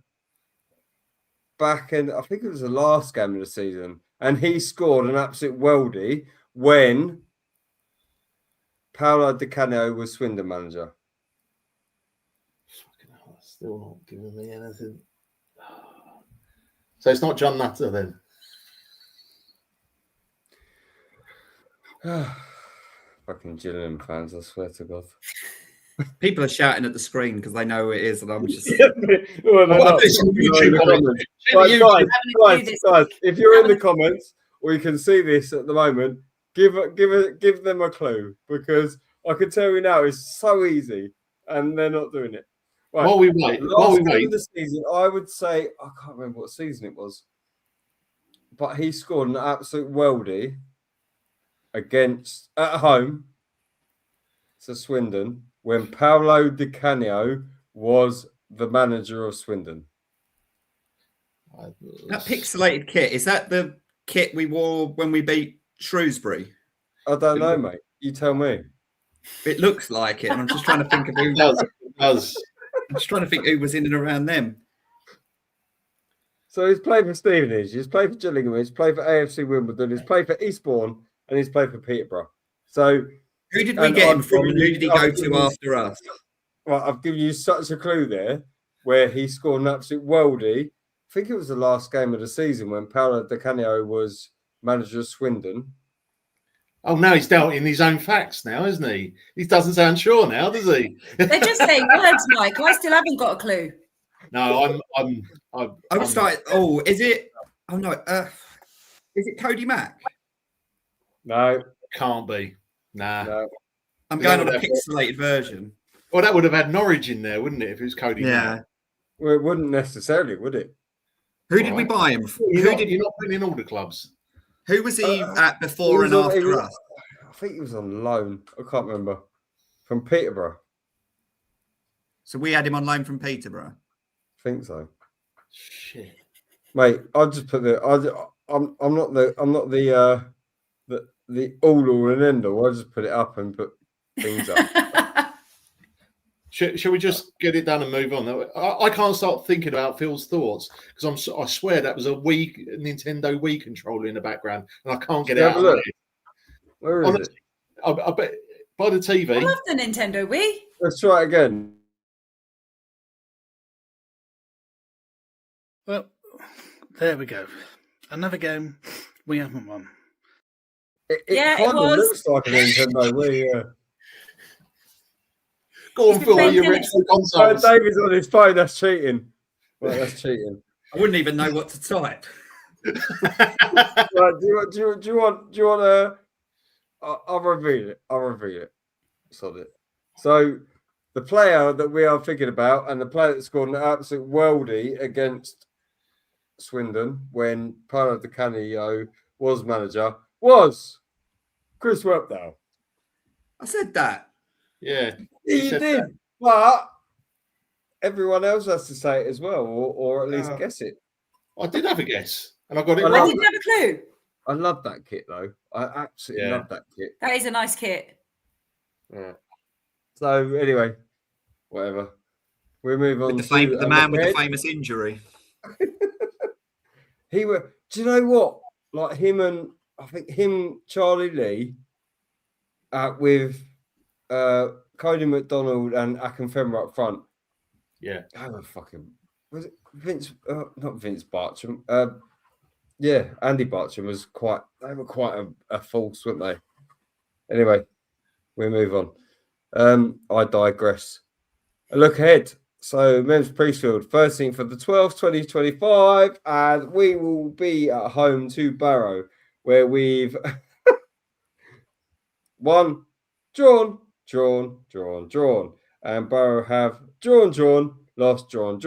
back end. I think it was the last game of the season, and he scored an absolute worldie when Paolo Di Canio was Swindon manager. Fucking hell, that's still not giving me anything. So it's not John Nutter then? Fucking Gillingham fans, I swear to God. People are shouting at the screen because they know who it is, and I'm just. Guys, if you're in the comments or you can see this at the moment, give them a clue, because I can tell you now it's so easy and they're not doing it. Right. While we wait, Last game of the season, I would say, I can't remember what season it was, but he scored an absolute worldie at home to Swindon when Paolo Di Canio was the manager of Swindon. That pixelated kit, is that the kit we wore when we beat Shrewsbury? I don't know, mate. You tell me. It looks like it, and I'm just trying to think of who. It does. I'm just trying to think who was in and around them. So he's played for Stevenage, he's played for Gillingham, he's played for AFC Wimbledon, he's played for Eastbourne, and he's played for Peterborough. So who did we get him from, and who did he go to after us? Well, I've given you such a clue there, where he scored an absolute worldie. I think it was the last game of the season when Paolo Di Canio was manager of Swindon. Oh, now he's doubting his own facts now, isn't he? He doesn't sound sure now, does he? They're just saying words, Mike. I still haven't got a clue. No, I was like, oh, is it? Oh no, is it Cody Mack? No, can't be. Nah. no. I'm going on a pixelated version. Well, that would have had Norwich in there, wouldn't it? If it was Cody. Yeah. Well, it wouldn't necessarily, would it? Who did we buy him from? You're not putting in all the clubs. Who was he at before and after us? I think he was on loan. I can't remember. From Peterborough. So we had him on loan from Peterborough. I think so. Shit, mate. I'll just put I'm not the all and end all. I'll just put it up and put things up. Shall we just get it done and move on? I can't start thinking about Phil's thoughts because I swear that was a Nintendo Wii controller in the background, and I can't get it out of it. Where is it? I bet by the TV. I love the Nintendo Wii. Let's try it again. Well, there we go. Another game we haven't won. It kind of looks like a Nintendo Wii. Yeah. Go on, Phil, your retro consoles. David's on his phone. That's cheating. Well, that's cheating. I wouldn't even know what to type. Right, do you want to? I'll reveal it. Solid. So the player that we are thinking about, and the player that scored an absolute worldie against Swindon when Paolo Di Canio was manager, was Chris Webdale. I said that. Yeah, you did, that. But everyone else has to say it as well, or at least guess it. I did have a guess, and I got it I wrong. didn't have a clue. I love that kit, though. I absolutely love that kit. That is a nice kit. Yeah. So anyway, whatever. We move on. With the man with the famous injury. Do you know what? Like Charlie Lee, with Cody McDonald and Akinfenwa up front. Yeah. Was it Vince? Not Vince Bartram. Yeah, Andy Bartram was quite. They were quite a force, weren't they? Anyway, we move on. I digress. A look ahead. So, Men's Priestfield, 13th for the 12th, 2025, and we will be at home to Barrow, where we've won, drawn, drawn, drawn, drawn. And Borough have drawn, lost, drawn.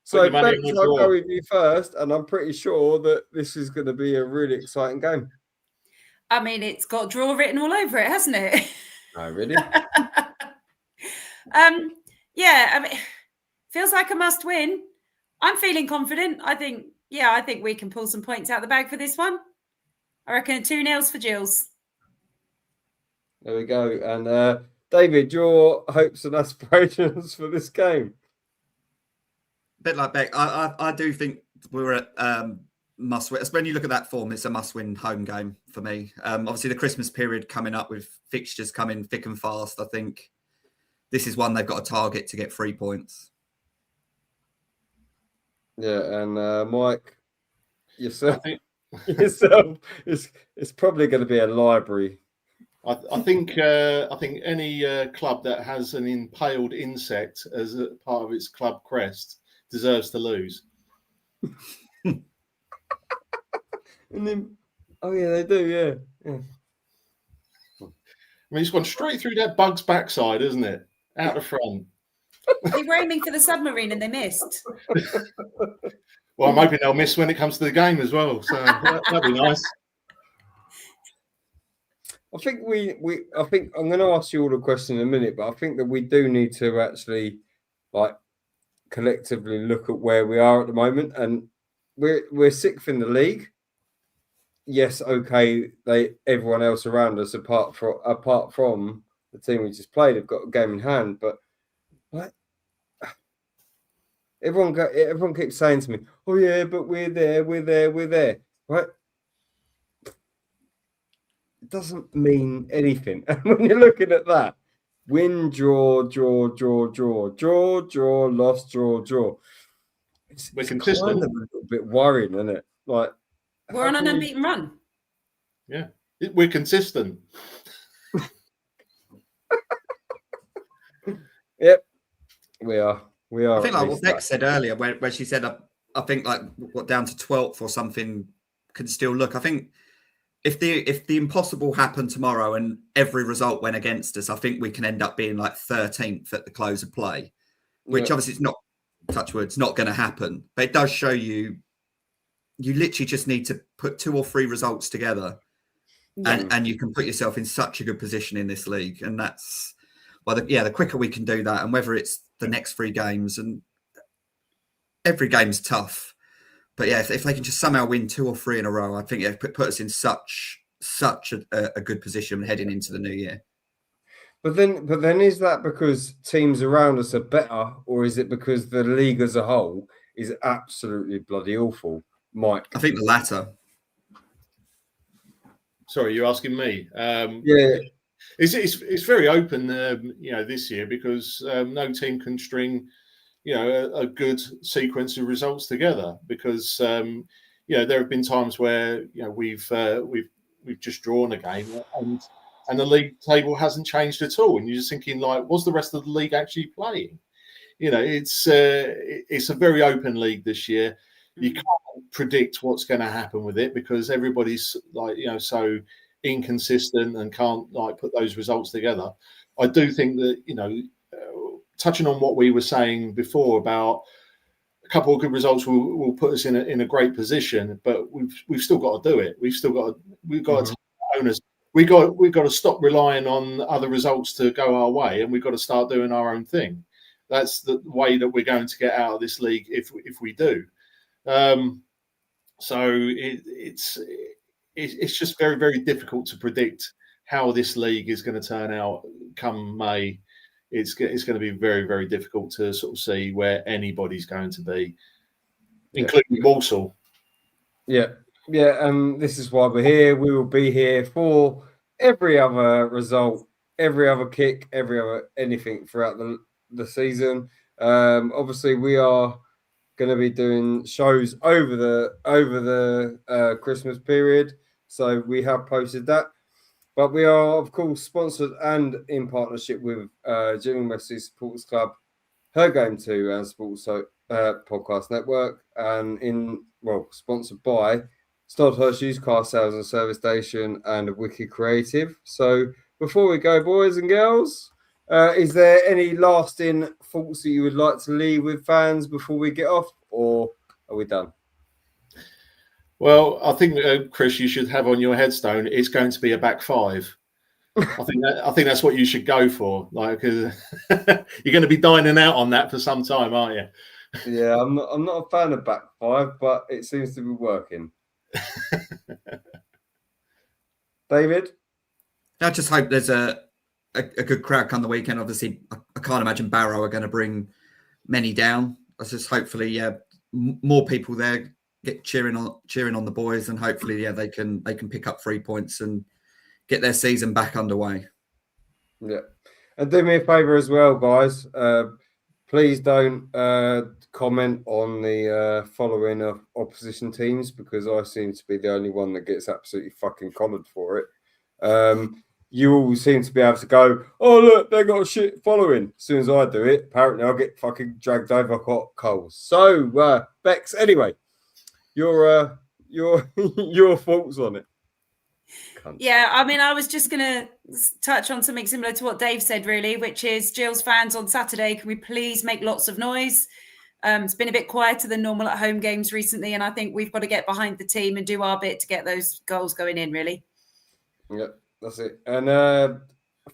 So, your money Bex, on the I'll draw. go with you first, and I'm pretty sure that this is going to be a really exciting game. I mean, it's got draw written all over it, hasn't it? Oh, really? Yeah, I mean, feels like a must win. I'm feeling confident. I think we can pull some points out the bag for this one. I reckon 2-0 for Gills. There we go. And David, your hopes and aspirations for this game? A bit like Beck, I do think we're at must win. When you look at that form, it's a must win home game for me. Obviously, the Christmas period coming up with fixtures coming thick and fast. I think this is one they've got a target to get 3 points. Yeah, and Mike, yourself, it's probably going to be a library. I think any club that has an impaled insect as a part of its club crest deserves to lose. And then, oh yeah, they do, yeah. I mean, it's gone straight through that bug's backside, isn't it? Out the front. They were aiming for the submarine and they missed. Well, I'm hoping they'll miss when it comes to the game as well. So that'd be nice. I think I think I'm going to ask you all a question in a minute, but I think that we do need to actually collectively look at where we are at the moment, and we're sixth in the league. Yes, okay. Everyone else around us, apart from the team we just played, have got a game in hand. But everyone keeps saying to me, "Oh yeah, but we're there, right?" It doesn't mean anything. And when you're looking at that, win, draw, lost, draw. It's consistent. kind of a little bit worrying, isn't it? Like, we're on an unbeaten run. Yeah, we're consistent. Yep, we are. I think like what Beck said earlier, where she said, I think like down to 12th or something can still look. I think if the impossible happened tomorrow and every result went against us, I think we can end up being like 13th at the close of play, which obviously it's not, touch wood, it's not going to happen. But it does show you literally just need to put 2 or 3 results together and you can put yourself in such a good position in this league. And that's, the quicker we can do that, and whether it's the next 3 games, and every game's tough. But yeah, if they can just somehow win 2 or 3 in a row, I think it put us in such a good position heading into the new year. But then is that because teams around us are better, or is it because the league as a whole is absolutely bloody awful, Mike? I think the latter. Sorry, you're asking me. Yeah. It's very open, this year, because no team can string, a good sequence of results together. Because there have been times where we've just drawn a game and the league table hasn't changed at all, and you're just thinking, like, was the rest of the league actually playing? It's a very open league this year. You can't predict what's going to happen with it because everybody's so inconsistent and can't put those results together. I do think that touching on what we were saying before about a couple of good results will put us in a great position, but we've still got to do it. We've got to take owners. We've got to stop relying on other results to go our way, and we've got to start doing our own thing. That's the way that we're going to get out of this league if we do. So it's just very, very difficult to predict how this league is going to turn out come May. It's going to be very, very difficult to sort of see where anybody's going to be, including Walsall. Yeah. This is why we're here. We will be here for every other result, every other kick, every other anything throughout the season. Obviously, we are going to be doing shows over the Christmas period, so we have posted that. But we are, of course, sponsored and in partnership with Jimmy Messi Supporters Club, Her Game 2 and Sports Podcast Network, and sponsored by Stoddhurst Used Car Sales and Service Station and Wicked Creative. So before we go, boys and girls, is there any lasting thoughts that you would like to leave with fans before we get off, or are we done? Well, I think, Chris, you should have on your headstone, it's going to be a back five. I think that's what you should go for. Like, you're going to be dining out on that for some time, aren't you? Yeah, I'm not a fan of back five, but it seems to be working. David? I just hope there's a good crowd come the weekend. Obviously, I can't imagine Barrow are going to bring many down. I just hopefully, more people there get cheering on the boys, and hopefully, they can pick up 3 points and get their season back underway. Yeah, and do me a favour as well, guys. Please don't comment on the following of opposition teams, because I seem to be the only one that gets absolutely fucking collared for it. You all seem to be able to go, oh, look, they got a shit following. As soon as I do it, apparently I'll get fucking dragged over hot coals. So, Bex, anyway, your thoughts on it. Yeah, I mean, I was just going to touch on something similar to what Dave said, really, which is Gills fans on Saturday, can we please make lots of noise? It's been a bit quieter than normal at home games recently, and I think we've got to get behind the team and do our bit to get those goals going in, really. Yeah, that's it. And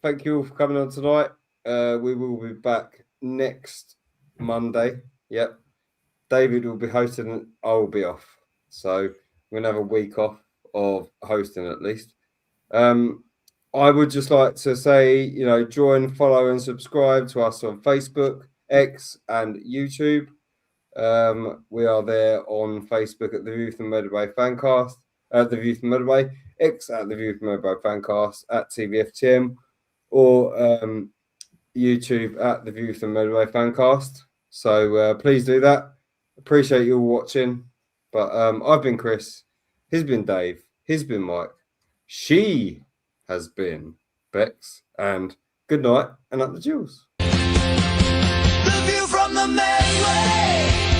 thank you all for coming on tonight. We will be back next Monday. Yep. David will be hosting and I'll be off. So we're going to have a week off of hosting at least. I would just like to say, join, follow and subscribe to us on Facebook, X and YouTube. We are there on Facebook at the Youth and Medway Fancast, the Youth and Medway, X at the Youth and Medway Fancast, at TVFTM, or YouTube at the Youth and Medway Fancast. So please do that. Appreciate you all watching. But I've been Chris. He's been Dave. He's been Mike. She has been Bex. And good night and up the Jewels. The view from the Medway.